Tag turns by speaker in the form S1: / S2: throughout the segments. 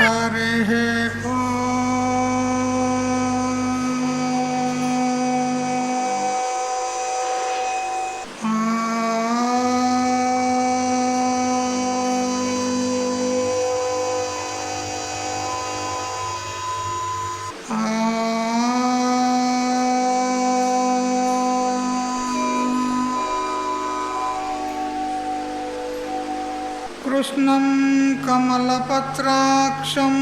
S1: हरिः कृष्णं कमलपत्राक्षं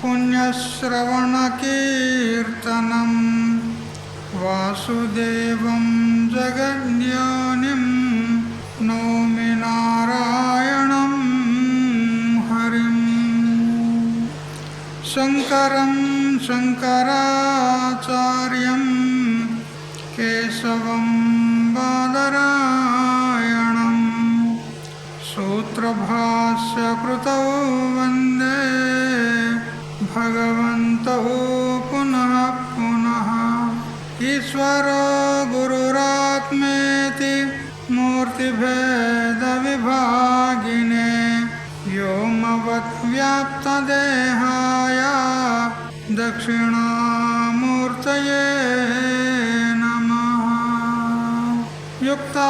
S1: पुण्यश्रवणकीर्तनं वासुदेवं जगद्योनिं नौमि नारायणं हरिं। शङ्करं शङ्कराचार्यं केशवं बादरायणं सूत्रभाष्यकृतौ वन्दे भगवन्तौ पुनः पुनः। ईश्वरो गुरुरात्मेति मूर्तिभेदविभागिने व्योमवद्व्याप्तदेहाय दक्षिणामूर्तये नमः। युक्ताहारविहाराय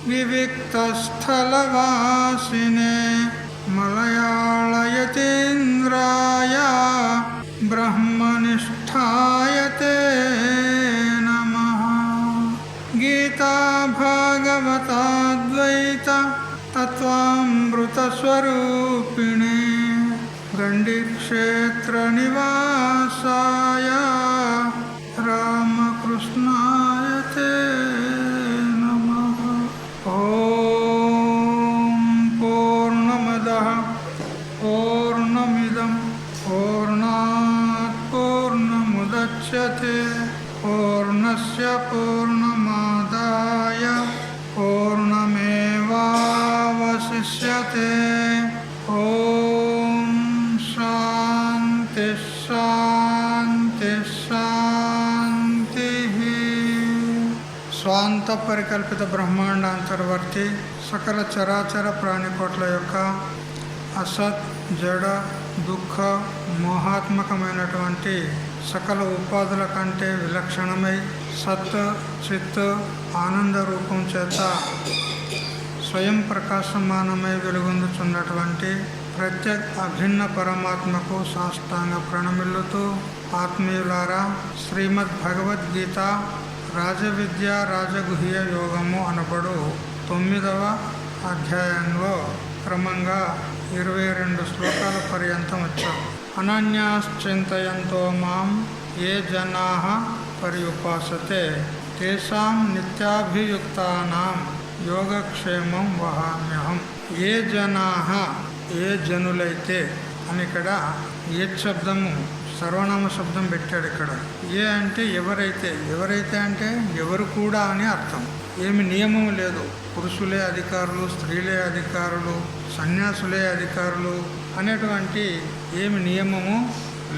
S1: विविक्तस्थलवासिने मलयाळयतीन्द्राय ब्रह्मनिष्ठाय ते नमः। गीताभागवताद्वैत तत्त्वामृतस्वरूपिणे गण्डिक्षेत्रनिवासाय रामकृष्णाय ते नमः। ॐ पूर्णमदः पूर्णमिदं पूर्णात् पूर्णमुदच्यते पूर्णस्य पूर्णमादाय पूर्णमेवावशिष्यते। ॐ शान्ति शान्ति शान्तिः। స్వాంత పరికల్పిత బ్రహ్మాండాంతర్వర్తి సకల చరాచర ప్రాణికోట్ల యొక్క అసత్ జడ దుఃఖ మోహాత్మకమైనటువంటి సకల ఉపాధుల కంటే విలక్షణమై సత్ చిత్ ఆనంద రూపం చేత స్వయం ప్రకాశమానమై వెలుగొందుచున్నటువంటి ప్రత్యేక అభిన్న పరమాత్మకు సాష్టాంగ ప్రణమిల్లుతూ ఆత్మీయులారా, శ్రీమద్ భగవద్గీత రాజవిద్య రాజగుహ్య యోగము అనబడు 9వ అధ్యాయంలో క్రమంగా 22 శ్లోకాల పర్యంతం వచ్చాం. అనన్యాశ్చింతయంతో మాం ఏ జనాః పర్యుపాసతే తేషాం నిత్యాభియుక్తానాం యోగక్షేమం వహామ్యహం. ఏ జనాః, ఏ జనులైతే అని ఇక్కడ ఏ శబ్దము సర్వనామ శబ్దం పెట్టాడు. ఇక్కడ ఏ అంటే ఎవరైతే, ఎవరైతే అంటే ఎవరు కూడా అని అర్థం. ఏమి నియమం లేదు. పురుషులే అధికారులు, స్త్రీలే అధికారులు, సన్యాసులే అధికారులు అనేటువంటి ఏమి నియమము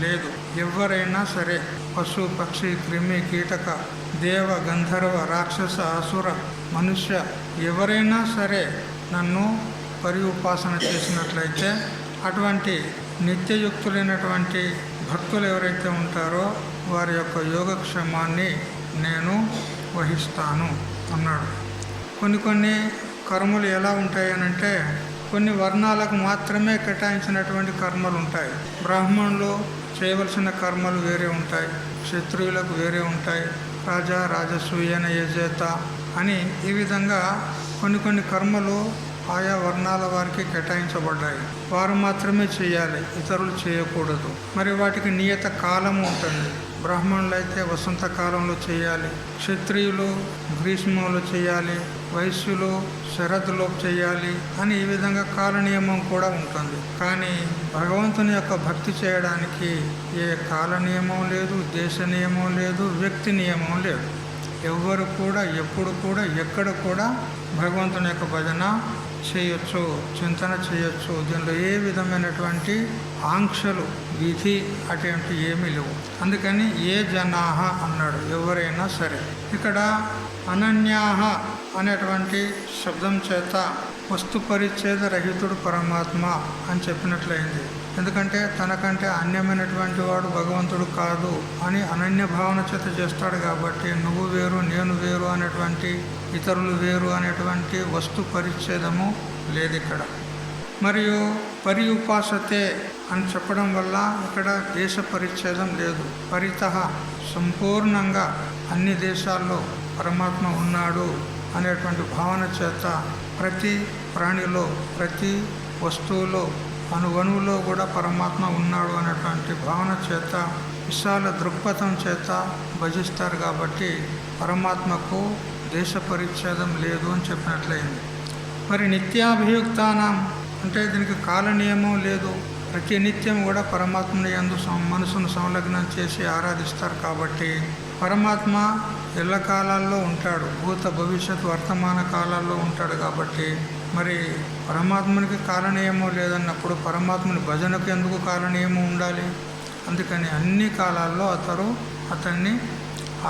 S1: లేదు. ఎవరైనా సరే, పశు పక్షి క్రిమి కీటక దేవ గంధర్వ రాక్షస అసుర మనుష్య ఎవరైనా సరే నన్ను పర్యుపాసన చేసినట్లయితే అటువంటి నిత్యయుక్తులైనటువంటి భక్తులు ఎవరైతే ఉంటారో వారి యొక్క యోగక్షేమాన్ని నేను వహిస్తాను అన్నాడు. కొన్ని కర్మలు ఎలా ఉంటాయి అనంటే, కొన్ని వర్ణాలకు మాత్రమే కేటాయించినటువంటి కర్మలు ఉంటాయి. బ్రాహ్మణులు చేయవలసిన కర్మలు వేరే ఉంటాయి, క్షత్రియులకు వేరే ఉంటాయి, రాజా రాజసూయన యజేత అని ఈ విధంగా కొన్ని కర్మలు ఆయా వర్ణాల వారికి కేటాయించబడ్డాయి. వారు మాత్రమే చేయాలి, ఇతరులు చేయకూడదు. మరి వాటికి నియత కాలము ఉంటుంది. బ్రాహ్మణులు అయితే వసంతకాలంలో చేయాలి, క్షత్రియులు గ్రీష్మంలో చేయాలి, వైశ్యులు శరత్లో చేయాలి అని ఈ విధంగా కాల నియమం కూడా ఉంటుంది. కానీ భగవంతుని యొక్క భక్తి చేయడానికి ఏ కాల నియమం లేదు, దేశ నియమం లేదు, వ్యక్తి నియమం లేదు. ఎవ్వరు కూడా ఎప్పుడు కూడా ఎక్కడ కూడా భగవంతుని యొక్క భజన చేయొచ్చు, చింతన చేయొచ్చు. దీనిలో ఏ విధమైనటువంటి ఆంక్షలు విధి అటువంటి ఏమీ లేవు. అందుకని ఏ జనాహ అన్నాడు, ఎవరైనా సరే. ఇక్కడ అనన్యాహ అనేటువంటి శబ్దం చేత వస్తు పరిచ్ఛేద రహితుడు పరమాత్మ అని చెప్పినట్లయింది. ఎందుకంటే తనకంటే అన్యమైనటువంటి వాడు భగవంతుడు కాదు అని అనన్య భావన చేత చేస్తాడు కాబట్టి నువ్వు వేరు నేను వేరు అనేటువంటి ఇతరులు వేరు అనేటువంటి వస్తు పరిచ్ఛేదము లేదు ఇక్కడ. మరియు పరిఉపాసతే అని చెప్పడం వల్ల ఇక్కడ దేశ పరిచ్ఛేదం లేదు. పరితః సంపూర్ణంగా అన్ని దేశాల్లో పరమాత్మ ఉన్నాడు అనేటువంటి భావన చేత ప్రతి ప్రాణిలో ప్రతి వస్తువులో అణువణువులో కూడా పరమాత్మ ఉన్నాడు అనేటువంటి భావన చేత విశాల దృక్పథం చేత భజిస్తారు కాబట్టి పరమాత్మకు దేశ పరిచ్ఛేదం లేదు అని చెప్పినట్లయింది. మరి నిత్యాభియుక్తానం అంటే దీనికి కాల నియమం లేదు. ప్రతి నిత్యం కూడా పరమాత్మని యందు మనసును సంలగ్నం చేసి ఆరాధిస్తారు కాబట్టి పరమాత్మ ఎల్ల కాలాల్లో ఉంటాడు, భూత భవిష్యత్ వర్తమాన కాలాల్లో ఉంటాడు కాబట్టి మరి పరమాత్మనికి కాలనియమం లేదన్నప్పుడు పరమాత్మని భజనకు ఎందుకు కాలనియమం ఉండాలి? అందుకని అన్ని కాలాల్లో అతన్ని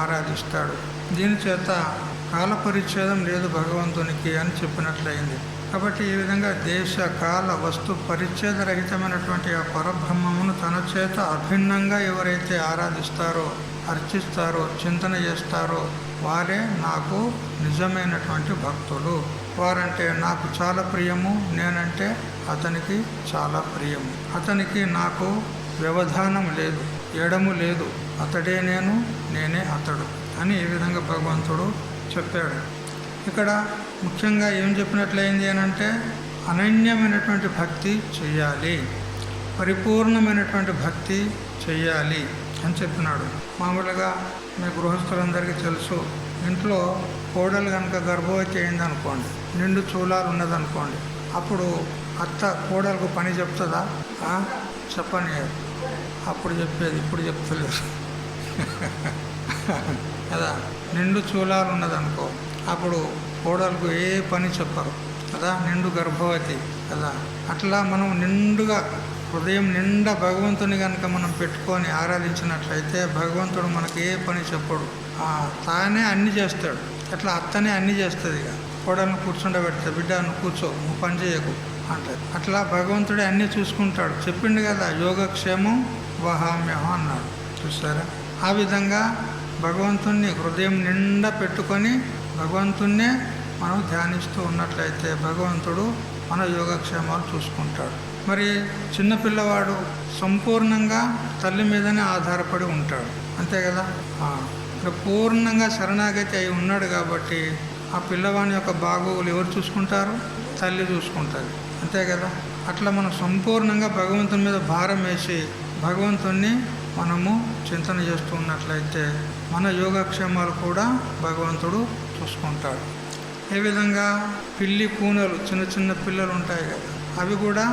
S1: ఆరాధిస్తాడు. దీని చేత కాల పరిచ్ఛేదం లేదు భగవంతునికి అని చెప్పినట్లయింది. కాబట్టి ఈ విధంగా దేశ కాల వస్తు పరిచ్ఛేద రహితమైనటువంటి ఆ పరబ్రహ్మమును తన చేత అభిన్నంగా ఎవరైతే ఆరాధిస్తారో, అర్చిస్తారో, చింతన చేస్తారో వారే నాకు నిజమైనటువంటి భక్తులు. వారంటే నాకు చాలా ప్రియము, నేనంటే అతనికి చాలా ప్రియము. అతనికి నాకు వ్యవధానం లేదు, ఎడము లేదు. అతడే నేను, నేనే అతడు అని ఈ విధంగా భగవంతుడు చెప్పాడు. ఇక్కడ ముఖ్యంగా ఏం చెప్పినట్లయింది అని అంటే అనన్యమైనటువంటి భక్తి చెయ్యాలి, పరిపూర్ణమైనటువంటి భక్తి చెయ్యాలి అని చెప్పినాడు. మామూలుగా మీ గృహస్థులందరికీ తెలుసు, ఇంట్లో కోడలు కనుక గర్భవతి అయిందనుకోండి, నిండు చూలాలు ఉన్నదనుకోండి, అప్పుడు అత్త కోడలకు పని చెప్తుందా? చెప్పని అప్పుడు చెప్పేది, ఇప్పుడు చెప్తలేదు కదా. నిండు చూలాలు ఉన్నదనుకో, అప్పుడు కోడలకు ఏ పని చెప్పరు కదా, నిండు గర్భవతి కదా. అట్లా మనం నిండుగా హృదయం నిండా భగవంతుని కనుక మనం పెట్టుకొని ఆరాధించినట్లయితే భగవంతుడు మనకి ఏ పని చెప్పడు, తానే అన్నీ చేస్తాడు. అట్లా అత్తనే అన్నీ చేస్తుంది. ఇక కోడలను కూర్చుండబెడితే బిడ్డ నువ్వు కూర్చో, నువ్వు పని చేయకు అంటారు. అట్లా భగవంతుడే అన్నీ చూసుకుంటాడు. చెప్పిండు కదా, యోగక్షేమం వహామ్యహం అన్నాడు. చూసారా? ఆ విధంగా భగవంతుణ్ణి హృదయం నిండా పెట్టుకొని భగవంతుణ్ణే మనం ధ్యానిస్తూ ఉన్నట్లయితే భగవంతుడు మన యోగక్షేమాలు చూసుకుంటాడు. మరి చిన్నపిల్లవాడు సంపూర్ణంగా తల్లి మీదనే ఆధారపడి ఉంటాడు, అంతే కదా. పూర్ణంగా శరణాగతి అయి ఉన్నాడు కాబట్టి ఆ పిల్లవాని యొక్క బాగోగులు ఎవరు చూసుకుంటారు? తల్లి చూసుకుంటుంది, అంతే కదా. అట్లా మనం సంపూర్ణంగా భగవంతుని మీద భారం వేసి భగవంతుణ్ణి మనము చింతన చేస్తూ ఉన్నట్లయితే మన యోగక్షేమాలు కూడా భగవంతుడు చూసుకుంటాడు. ఏ విధంగా పిల్లి కూనలు చిన్న చిన్న పిల్లలు ఉంటాయి కదా, అవి కూడా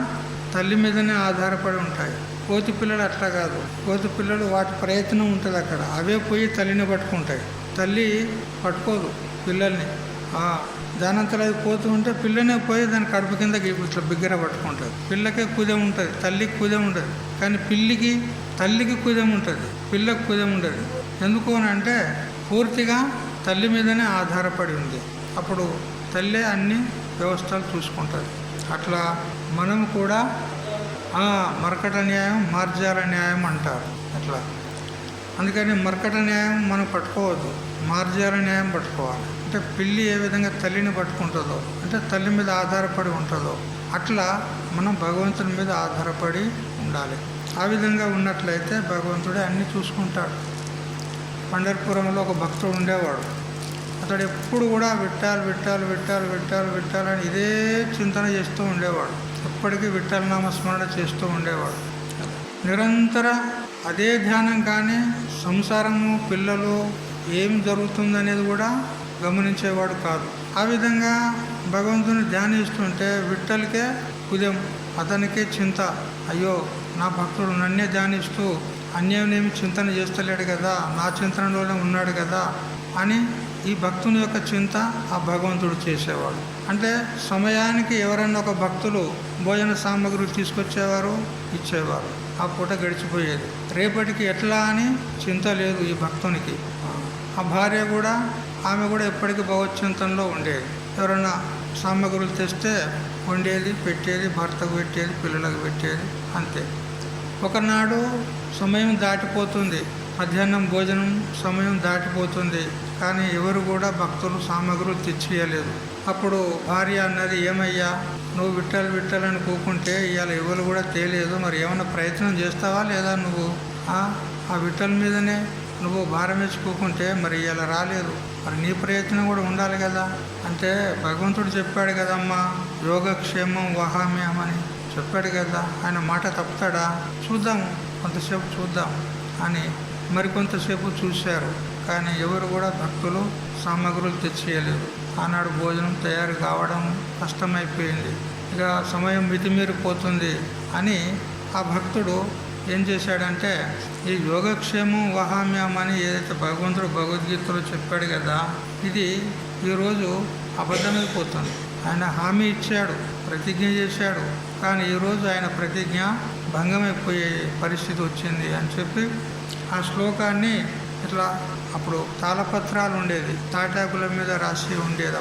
S1: తల్లి మీదనే ఆధారపడి ఉంటాయి. కోతి పిల్లలు అట్లా కాదు. కోతి పిల్లలు వాటి ప్రయత్నం ఉంటుంది అక్కడ, అవే పోయి తల్లిని పట్టుకుంటాయి. తల్లి పట్టుకోదు పిల్లల్ని. దానంతలో అది పోతూ ఉంటే పిల్లనే పోయి దాని కడుపు కింద ఇట్లా బిగ్గర పట్టుకుంటుంది. పిల్లకే కుదం ఉంటుంది, తల్లికి కుదం ఉంటుంది. కానీ తల్లికి కుదం ఉంటుంది, పిల్లకు కుదం ఉండదు. ఎందుకు అని అంటే పూర్తిగా తల్లి మీదనే ఆధారపడి ఉంది. అప్పుడు తల్లే అన్ని వ్యవస్థలు చూసుకుంటుంది. అట్లా మనం కూడా మర్కట న్యాయం మార్జాల న్యాయం అంటారు అట్లా. అందుకని మర్కట న్యాయం మనం పట్టుకోవద్దు, మార్జాల న్యాయం పట్టుకోవాలి. అంటే పిల్లి ఏ విధంగా తల్లిని పట్టుకుంటుందో, అంటే తల్లి మీద ఆధారపడి ఉంటుందో, అట్లా మనం భగవంతుని మీద ఆధారపడి ఉండాలి. ఆ విధంగా ఉన్నట్లయితే భగవంతుడే అన్నీ చూసుకుంటాడు. పండర్పురంలో ఒక భక్తుడు ఉండేవాడు. అతడు ఎప్పుడు కూడా విట్టాలు విట్టాలు విట్టాలు విట్టాలు విట్టాలని ఇదే చింతన చేస్తూ ఉండేవాడు. ఎప్పటికీ విఠ్ఠల నామస్మరణ చేస్తూ ఉండేవాడు. నిరంతర అదే ధ్యానం. కానీ సంసారము, పిల్లలు ఏం జరుగుతుందనేది కూడా గమనించేవాడు కాదు. ఆ విధంగా భగవంతుని ధ్యానిస్తుంటే విఠ్ఠలకే ఉదయం, అతనికే చింత, అయ్యో నా భక్తుడు నన్నే ధ్యానిస్తూ అన్యమేమి చింతన చేస్తలేడు కదా, నా చింతనలోనే ఉన్నాడు కదా అని ఈ భక్తుని యొక్క చింత ఆ భగవంతుడు చేసేవాడు. అంటే సమయానికి ఎవరన్నా ఒక భక్తులు భోజన సామగ్రులు తీసుకొచ్చేవారు, ఇచ్చేవారు. ఆ పూట గడిచిపోయేది. రేపటికి ఎట్లా అని చింత లేదు ఈ భక్తునికి. ఆ భార్య కూడా, ఆమె కూడా ఎప్పటికీ భగవచ్చింతనలో ఉండేది. ఎవరన్నా సామగ్రులు తెస్తే వండేది, పెట్టేది, భర్తకు పెట్టేది, పిల్లలకు పెట్టేది, అంతే. ఒకనాడు సమయం దాటిపోతుంది, మధ్యాహ్నం భోజనం సమయం దాటిపోతుంది, కానీ ఎవరు కూడా భక్తులు సామగ్రులు తెచ్చియలేదు. అప్పుడు భార్య అన్నది, ఏమయ్యా నువ్వు విట్టలు విట్టాలని కూకుంటే ఇవాళ ఎవరు కూడా తేలేదు, మరి ఏమైనా ప్రయత్నం చేస్తావా లేదా? నువ్వు ఆ విట్టల మీదనే నువ్వు భారం వేసుకోకుంటే మరి ఇలా రాలేదు, మరి నీ ప్రయత్నం కూడా ఉండాలి కదా. అంటే భగవంతుడు చెప్పాడు కదమ్మా, యోగక్షేమం వహామ్యం అని చెప్పాడు కదా, ఆయన మాట తప్పుతాడా? చూద్దాము, కొంతసేపు చూద్దాం అని మరికొంతసేపు చూశారు, కానీ ఎవరు కూడా భక్తులు సామగ్రులు తెచ్చేయలేదు. ఆనాడు భోజనం తయారు కావడం కష్టమైపోయింది, ఇక సమయం మితిమీరిపోతుంది అని ఆ భక్తుడు ఏం చేశాడంటే, ఈ యోగక్షేమం వహామ్యం అని ఏదైతే భగవంతుడు భగవద్గీతలో చెప్పాడు కదా, ఇది ఈరోజు అబద్ధమైపోతుంది. ఆయన హామీ ఇచ్చాడు, ప్రతిజ్ఞ చేశాడు, కానీ ఈరోజు ఆయన ప్రతిజ్ఞ భంగమైపోయే పరిస్థితి వచ్చింది అని చెప్పి ఆ శ్లోకాన్ని ఇట్లా, అప్పుడు తాళపత్రాలు ఉండేది, తాటాకుల మీద రాసి ఉండేది.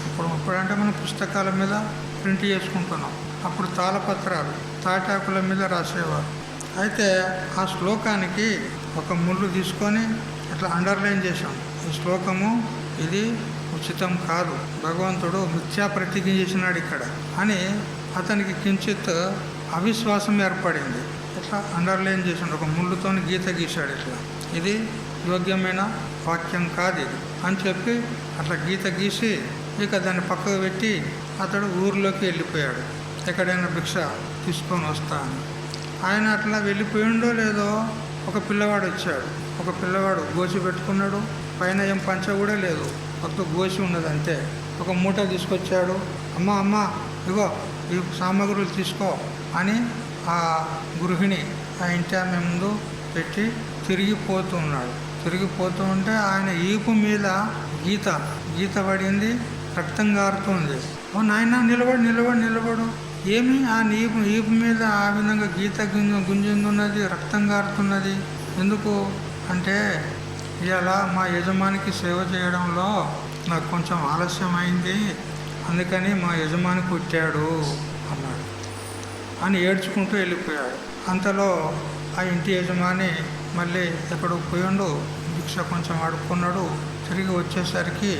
S1: ఇప్పుడంటే మనం పుస్తకాల మీద ప్రింట్ చేసుకుంటున్నాం, అప్పుడు తాళపత్రాలు తాటాకుల మీద రాసేవారు. అయితే ఆ శ్లోకానికి ఒక ముళ్ళు తీసుకొని ఇట్లా అండర్లైన్ చేశాం, ఈ శ్లోకము ఇది ఉచితం కాదు, భగవంతుడు మిథ్యా ప్రతిజ్ఞ చేసినాడు ఇక్కడ అని అతనికి కించిత్ అవిశ్వాసం ఏర్పడింది. ఇట్లా అండర్లైన్ చేసాడు, ఒక ముళ్ళుతో గీత గీశాడు, ఇట్లా ఇది యోగ్యమైన వాక్యం కాదు ఇది అని చెప్పి అట్లా గీత గీసి ఇక దాన్ని పక్కకు పెట్టి అతడు ఊరిలోకి వెళ్ళిపోయాడు, ఎక్కడైనా భిక్ష తీసుకొని వస్తా అని. ఆయన అట్లా వెళ్ళిపోయిండో లేదో ఒక పిల్లవాడు వచ్చాడు, ఒక పిల్లవాడు గోచి పెట్టుకున్నాడు, పైన ఏం పంచ కూడా లేదు, కొత్త గోచి ఉన్నది అంతే. ఒక మూట తీసుకొచ్చాడు, అమ్మ ఇగో ఈ సామగ్రులు తీసుకో అని ఆ గృహిణి ఆ ఇంటి ఆమె ముందు పెట్టి తిరిగిపోతూ ఉంటే ఆయన ఈపు మీద గీత పడింది, రక్తం గారుతుంది. ఓ నాయన నిలబడు, ఏమి ఆ ఈపు మీద ఆ విధంగా గీత గుంజిందున్నది, రక్తం గారుతున్నది ఎందుకు అంటే, ఇలా మా యజమానికి సేవ చేయడంలో నాకు కొంచెం ఆలస్యం అయింది, అందుకని మా యజమాని కొట్టాడు అన్నాడు అని ఏడ్చుకుంటూ వెళ్ళిపోయాడు. అంతలో ఆ ఇంటి యజమాని మళ్ళీ ఎక్కడో పోయిండు, భిక్ష కొంచెం అడుక్కున్నాడు. తిరిగి వచ్చేసరికి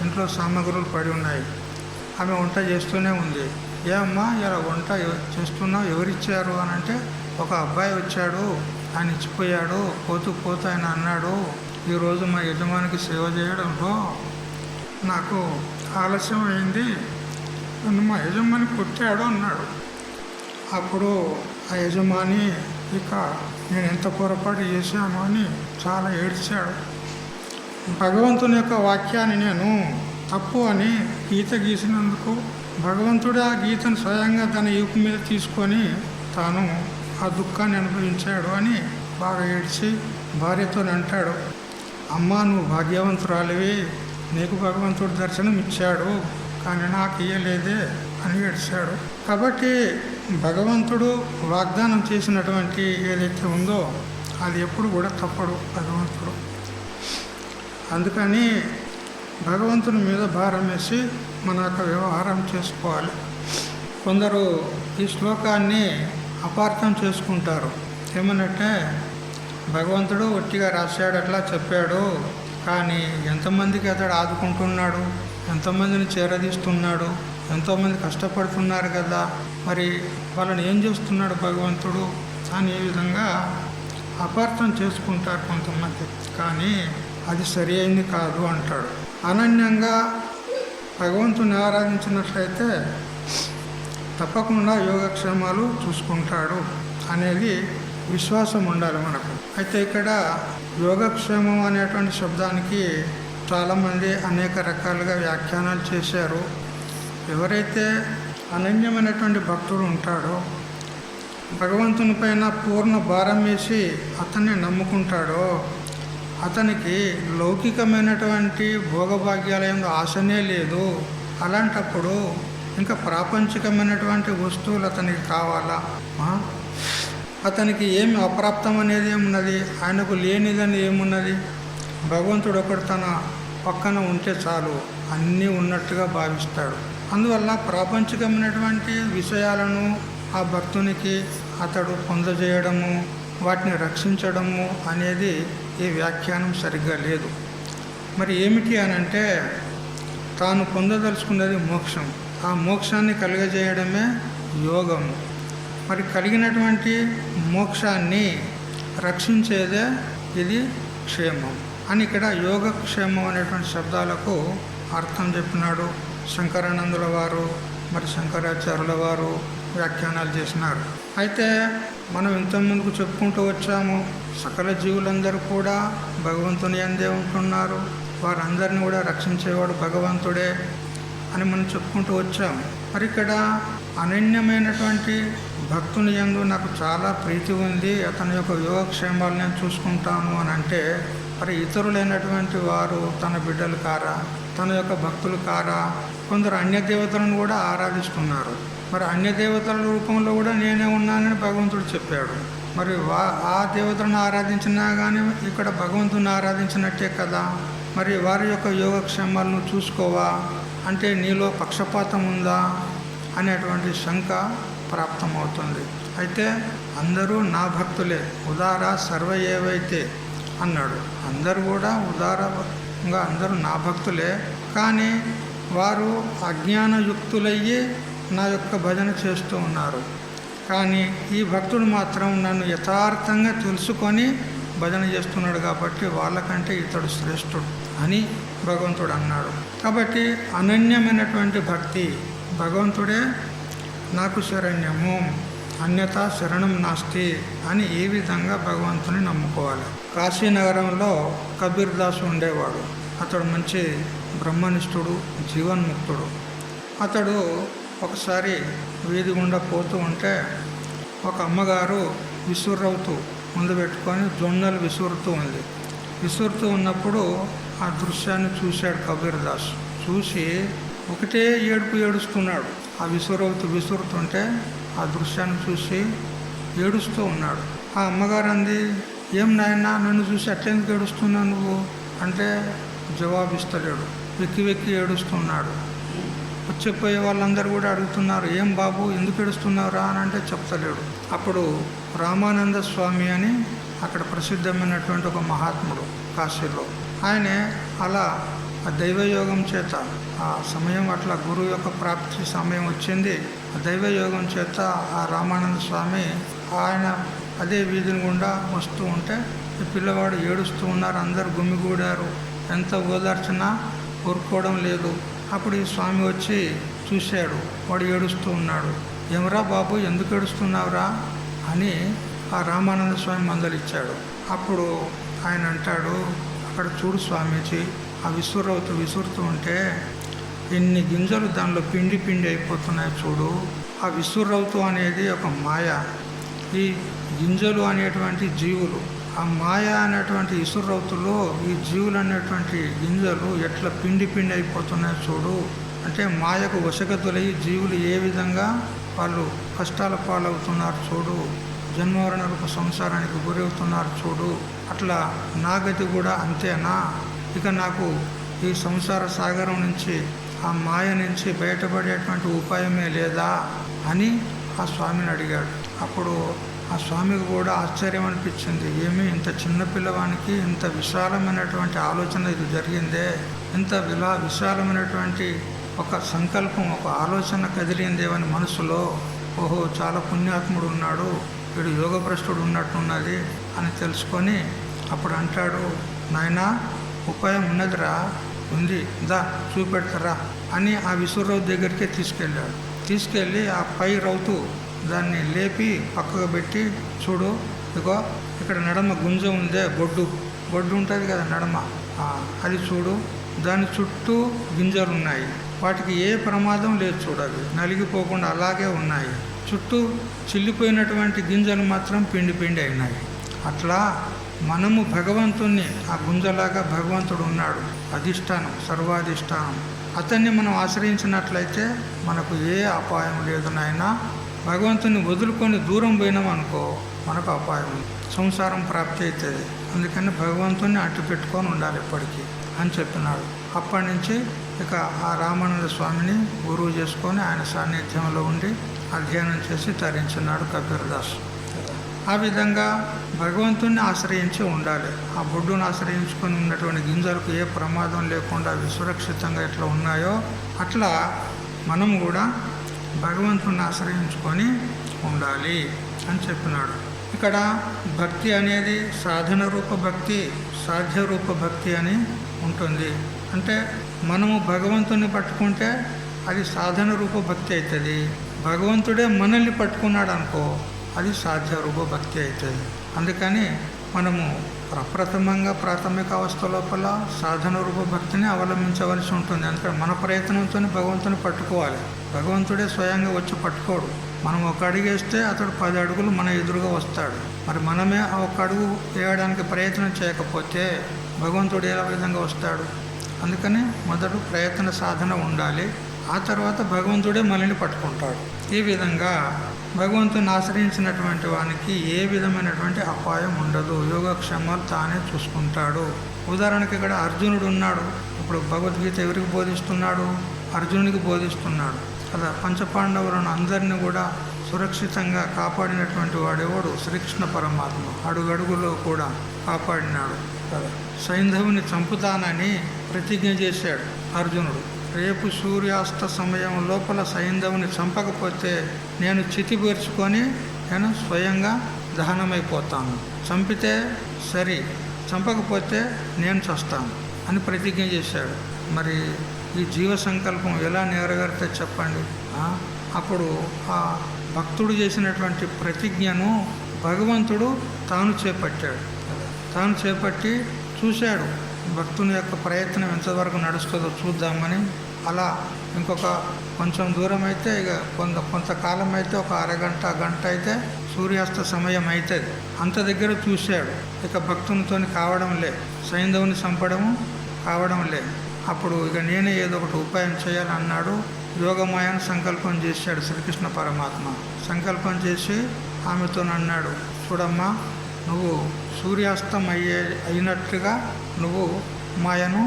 S1: ఇంట్లో సామగ్రులు పడి ఉన్నాయి, ఆమె వంట చేస్తూనే ఉంది. ఏమ్మా ఇలా వంట చేస్తున్నావు, ఎవరిచ్చారు అని అంటే, ఒక అబ్బాయి వచ్చాడు, ఆయన ఇచ్చిపోయాడు, పోతూ ఆయన అన్నాడు, ఈరోజు మా యజమానికి సేవ చేయడంలో నాకు ఆలస్యం అయింది, నన్ను మా యజమాని కొట్టాడు అన్నాడు. అప్పుడు ఆ యజమాని ఇక నేను ఎంత పొరపాటు చేశాను అని చాలా ఏడ్చాడు. భగవంతుని యొక్క వాక్యాన్ని నేను తప్పు అని గీత గీసినందుకు భగవంతుడు ఆ గీతను స్వయంగా తన ఈపు మీద తీసుకొని తాను ఆ దుఃఖాన్ని అనుభవించాడు అని బాగా ఏడ్చి భార్యతో అంటాడు, అమ్మా నువ్వు భాగ్యవంతురాలివి, నీకు భగవంతుడు దర్శనం ఇచ్చాడు, కానీ నాకు ఇయ్యలేదే అని ఏడ్చాడు. కాబట్టి భగవంతుడు వాగ్దానం చేసినటువంటి ఏదైతే ఉందో అది ఎప్పుడు కూడా తప్పడు భగవంతుడు. అందుకని భగవంతుని మీద భారం వేసి మన యొక్క వ్యవహారం చేసుకోవాలి. కొందరు ఈ శ్లోకాన్ని అపార్థం చేసుకుంటారు, ఏమనంటే భగవంతుడు ఒట్టిగా రాశాడు, అట్లా చెప్పాడు, కానీ ఎంతమందికి అతడు ఆదుకుంటున్నాడు, ఎంతమందిని చేరదీస్తున్నాడు, ఎంతోమంది కష్టపడుతున్నారు కదా, మరి వాళ్ళని ఏం చేస్తున్నాడు భగవంతుడు అని ఈ విధంగా అపార్థం చేసుకుంటారు కొంతమంది. కానీ అది సరి అయింది కాదు అంటాడు. అనన్యంగా భగవంతుని ఆరాధించినట్లయితే తప్పకుండా యోగక్షేమాలు చూసుకుంటాడు అనేది విశ్వాసం ఉండాలి మనకు. అయితే ఇక్కడ యోగక్షేమం అనేటువంటి శబ్దానికి చాలామంది అనేక రకాలుగా వ్యాఖ్యానాలు చేశారు. ఎవరైతే అనన్యమైనటువంటి భక్తుడు ఉంటాడో, భగవంతుని పైన పూర్ణ భారం వేసి అతన్ని నమ్ముకుంటాడో, అతనికి లౌకికమైనటువంటి భోగభాగ్యాల యందు ఆశనే లేదు. అలాంటప్పుడు ఇంకా ప్రాపంచికమైనటువంటి వస్తువులు అతనికి కావాలా? అతనికి ఏమి అప్రాప్తం అనేది ఏమున్నది? ఆయనకు లేనిదని ఏమున్నది? భగవంతుడు ఒకడు తన పక్కన ఉంటే చాలు, అన్నీ ఉన్నట్టుగా భావిస్తాడు. అందువల్ల ప్రాపంచికమైనటువంటి విషయాలను ఆ భక్తునికి అతడు పొందజేయడము, వాటిని రక్షించడము అనేది ఈ వ్యాఖ్యానం సరిగ్గా లేదు. మరి ఏమిటి అనంటే తాను పొందదలుచుకున్నది మోక్షం. ఆ మోక్షాన్ని కలుగజేయడమే యోగం. మరి కలిగినటువంటి మోక్షాన్ని రక్షించేదే ఇది క్షేమం అని ఇక్కడ యోగక్షేమం అనేటువంటి శబ్దాలకు అర్థం చెప్పినాడు శంకరానందుల వారు, మరి శంకరాచార్యుల వారు వ్యాఖ్యానాలు చేసినారు. అయితే మనం ఇంతకుముందుకు చెప్పుకుంటూ వచ్చాము, సకల జీవులందరూ కూడా భగవంతుని యందే ఉంటున్నారు, వారందరినీ కూడా రక్షించేవాడు భగవంతుడే అని మనం చెప్పుకుంటూ వచ్చాము. మరి ఇక్కడ అనన్యమైనటువంటి భక్తుని యందు నాకు చాలా ప్రీతి ఉంది, అతని యొక్క యోగక్షేమాలు నేను చూసుకుంటాను అని అంటే, మరి ఇతరులైనటువంటి వారు తన బిడ్డలు కారా, తన యొక్క భక్తులు కారా? కొందరు అన్య దేవతలను కూడా ఆరాధిస్తున్నారు. మరి అన్య దేవతల రూపంలో కూడా నేనే ఉన్నానని భగవంతుడు చెప్పాడు. మరి ఆ దేవతలను ఆరాధించినా కానీ ఇక్కడ భగవంతుని ఆరాధించినట్టే కదా. మరి వారి యొక్క యోగక్షేమాలను చూసుకోవా అంటే నీలో పక్షపాతం ఉందా అనేటువంటి శంక ప్రాప్తమవుతుంది. అయితే అందరూ నా భక్తులే, ఉదార సర్వ ఏవైతే అన్నాడు. అందరూ కూడా ఉదారంగా అందరూ నా భక్తులే, కానీ వారు అజ్ఞానయుక్తులయ్యి నా యొక్క భజన చేస్తూ ఉన్నారు. కానీ ఈ భక్తుడు మాత్రం నన్ను యథార్థంగా తెలుసుకొని భజన చేస్తున్నాడు కాబట్టి వాళ్ళకంటే ఇతడు శ్రేష్ఠుడు అని భగవంతుడు అన్నాడు. కాబట్టి అనన్యమైనటువంటి భక్తి, భగవంతుడే నాకు శరణ్యము, అన్యతా శరణం నాస్తి అని ఈ విధంగా భగవంతుని నమ్ముకోవాలి. కాశీనగరంలో కబీర్ దాసు ఉండేవాడు. అతడు మంచి బ్రహ్మనిష్ఠుడు, జీవన్ముక్తుడు. అతడు ఒకసారి వీధి గుండా పోతూ ఉంటే ఒక అమ్మగారు విసురవుతూ ముందు పెట్టుకొని జొన్నలు విసురుతూ ఉంది. విసురుతూ ఉన్నప్పుడు ఆ దృశ్యాన్ని చూశాడు కబీర్ దాస్. చూసి ఒకటే ఏడుస్తున్నాడు. ఆ విసురుతుంటే ఆ దృశ్యాన్ని చూసి ఏడుస్తూ ఉన్నాడు. ఆ అమ్మగారు అంది, ఏం నాయనా నన్ను చూసి అట్లెందుకు ఏడుస్తున్నావు నువ్వు అంటే జవాబిస్తలేడు. వెక్కి వెక్కి ఏడుస్తున్నాడు. వచ్చేపోయే వాళ్ళందరూ కూడా అడుగుతున్నారు, ఏం బాబు ఎందుకు ఏడుస్తున్నావురా అని అంటే చెప్తలేడు. అప్పుడు రామానంద స్వామి అని అక్కడ ప్రసిద్ధమైనటువంటి ఒక మహాత్ముడు కాశీలో, ఆయనే అలా ఆ దైవయోగం చేత ఆ సమయం అట్లా గురువు యొక్క ప్రాప్తి సమయం వచ్చింది. ఆ దైవయోగం చేత ఆ రామానంద స్వామి ఆయన అదే వీధిని గుండా వస్తూ ఉంటే ఈ పిల్లవాడు ఏడుస్తూ ఉన్నారు. అందరు గుమిగూడారు. ఎంత ఓదార్చినా ఊరుకోవడం లేదు. అప్పుడు ఈ స్వామి వచ్చి చూశాడు, వాడు ఏడుస్తూ ఉన్నాడు. ఏమరా బాబు ఎందుకు ఏడుస్తున్నావురా అని ఆ రామానంద స్వామి మందలిచ్చాడు. అప్పుడు ఆయన అంటాడు, అక్కడ చూడు స్వామీజీ, ఆ విసురుతూ ఉంటే ఎన్ని గింజలు దానిలో పిండి అయిపోతున్నాయి చూడు. ఆ విసురవుతూ అనేది ఒక మాయ. ఈ గింజలు అనేటువంటి జీవులు, ఆ మాయ అనేటువంటి ఇసురవుతులో ఈ జీవులు అనేటువంటి గింజలు ఎట్లా పిండి అయిపోతున్నాయి చూడు. అంటే మాయకు వశగతులై జీవులు ఏ విధంగా వాళ్ళు కష్టాల పాలవుతున్నారు చూడు, జన్మవరణ రూప సంసారానికి గురవుతున్నారు చూడు. అట్లా నా గతి కూడా అంతేనా? ఇక నాకు ఈ సంసార సాగరం నుంచి, ఆ మాయ నుంచి బయటపడేటువంటి ఉపాయమే లేదా అని ఆ స్వామిని అడిగాడు. అప్పుడు ఆ స్వామికి కూడా ఆశ్చర్యం అనిపించింది. ఏమీ ఇంత చిన్న పిల్లవానికి ఇంత విశాలమైనటువంటి ఆలోచన ఇది జరిగిందే, ఇంత విశాలమైనటువంటి ఒక సంకల్పం, ఒక ఆలోచన కదిలిందేవని మనసులో. ఓహో చాలా పుణ్యాత్ముడు ఉన్నాడు, వీడు యోగభ్రష్టుడు ఉన్నట్టున్నది అని తెలుసుకొని అప్పుడు అంటాడు, నాయనా ఉపాయం ఉన్నదిరా, ఉంది, దా చూపెడతారా అని ఆ విసురవు దగ్గరికే తీసుకెళ్ళి ఆ పై రౌతు దాన్ని లేపి పక్కకు పెట్టి, చూడు ఇగో ఇక్కడ నడమ గుంజ ఉందే, బొడ్డు ఉంటుంది కదా నడమ, అది చూడు, దాని చుట్టూ గింజలు ఉన్నాయి, వాటికి ఏ ప్రమాదం లేదు చూడు, అవి నలిగిపోకుండా అలాగే ఉన్నాయి. చుట్టూ చిల్లిపోయినటువంటి గింజలు మాత్రం పిండి అయినాయి. అట్లా మనము భగవంతుణ్ణి, ఆ గుంజలాగా భగవంతుడు ఉన్నాడు, అధిష్టానం, సర్వాధిష్టానం. అతన్ని మనం ఆశ్రయించినట్లయితే మనకు ఏ అపాయం లేదు నాయనా. భగవంతుని వదులుకొని దూరం పోయినామనుకో మనకు అపాయం, సంసారం ప్రాప్తి అవుతుంది. అందుకని భగవంతుని అట్టు పెట్టుకొని ఉండాలి ఎప్పటికీ అని చెప్పినాడు. అప్పటి నుంచి ఇక ఆ రామానంద స్వామిని గురువు చేసుకొని ఆయన సాన్నిధ్యంలో ఉండి అధ్యయనం చేసి తరించినాడు కబీర్దాస్. ఆ విధంగా భగవంతుణ్ణి ఆశ్రయించి ఉండాలి. ఆ బొడ్డును ఆశ్రయించుకొని ఉన్నటువంటి గింజలకు ఏ ప్రమాదం లేకుండా అవి సురక్షితంగా ఎట్లా ఉన్నాయో అట్లా మనం కూడా భగవంతుణ్ణి ఆశ్రయించుకొని ఉండాలి అని చెప్పినాడు. ఇక్కడ భక్తి అనేది సాధన రూప భక్తి, సాధ్య రూప భక్తి అని ఉంటుంది. అంటే మనము భగవంతుని పట్టుకుంటే అది సాధన రూప భక్తి అవుతుంది. భగవంతుడే మనల్ని పట్టుకున్నాడు అనుకో, అది సాధ్య రూప భక్తి అవుతుంది. అందుకని మనము ప్రప్రథమంగా ప్రాథమిక అవస్థ లోపల సాధన రూప భక్తిని అవలంబించవలసి ఉంటుంది. అందుకని మన ప్రయత్నంతో భగవంతుని పట్టుకోవాలి. భగవంతుడే స్వయంగా వచ్చి పట్టుకోడు. మనం ఒక అడుగు వేస్తే అతడు 10 అడుగులు మన ఎదురుగా వస్తాడు. మరి మనమే ఒక అడుగు వేయడానికి ప్రయత్నం చేయకపోతే భగవంతుడు ఏ విధంగా వస్తాడు? అందుకని మొదట ప్రయత్న సాధన ఉండాలి. ఆ తర్వాత భగవంతుడే మనల్ని పట్టుకుంటాడు. ఈ విధంగా భగవంతుని ఆశ్రయించినటువంటి వానికి ఏ విధమైనటువంటి అపాయం ఉండదు. యోగక్షేమాలు తానే చూసుకుంటాడు. ఉదాహరణకి ఇక్కడ అర్జునుడు ఉన్నాడు. ఇప్పుడు భగవద్గీత ఎవరికి బోధిస్తున్నాడు? అర్జునుడికి బోధిస్తున్నాడు కదా. పంచపాండవులను అందరినీ కూడా సురక్షితంగా కాపాడినటువంటి వాడేవాడు శ్రీకృష్ణ పరమాత్మ. అడుగడుగులో కూడా కాపాడినాడు కదా. సైంధవుని చంపుతానని ప్రతిజ్ఞ చేశాడు అర్జునుడు. రేపు సూర్యాస్త సమయం లోపల సైంధవుని చంపకపోతే నేను చితిపేర్చుకొని నేను స్వయంగా దహనమైపోతాను. చంపితే సరి, చంపకపోతే నేను చస్తాను అని ప్రతిజ్ఞ చేశాడు. మరి ఈ జీవ సంకల్పం ఎలా నెరవేరితే చెప్పండి? అప్పుడు ఆ భక్తుడు చేసినటువంటి ప్రతిజ్ఞను భగవంతుడు తాను చేపట్టాడు. తాను చేపట్టి చూశాడు భక్తుని యొక్క ప్రయత్నం ఎంతవరకు నడుస్తుందో చూద్దామని. అలా ఇంకొక కొంచెం దూరం అయితే ఇక కొంతకాలం అయితే ఒక అరగంట గంట అయితే సూర్యాస్త సమయం అవుతుంది. అంత దగ్గర చూశాడు. ఇక భక్తునితో కావడం లే, సైంధవుని చంపడము కావడం లే. అప్పుడు ఇక నేనే ఏదో ఒకటి ఉపాయం చేయాలన్నాడు. యోగమాయను సంకల్పం చేశాడు శ్రీకృష్ణ పరమాత్మ. సంకల్పం చేసి ఆమెతో అన్నాడు, చూడమ్మా, నువ్వు సూర్యాస్తం అయినట్టుగా నువ్వు మాయను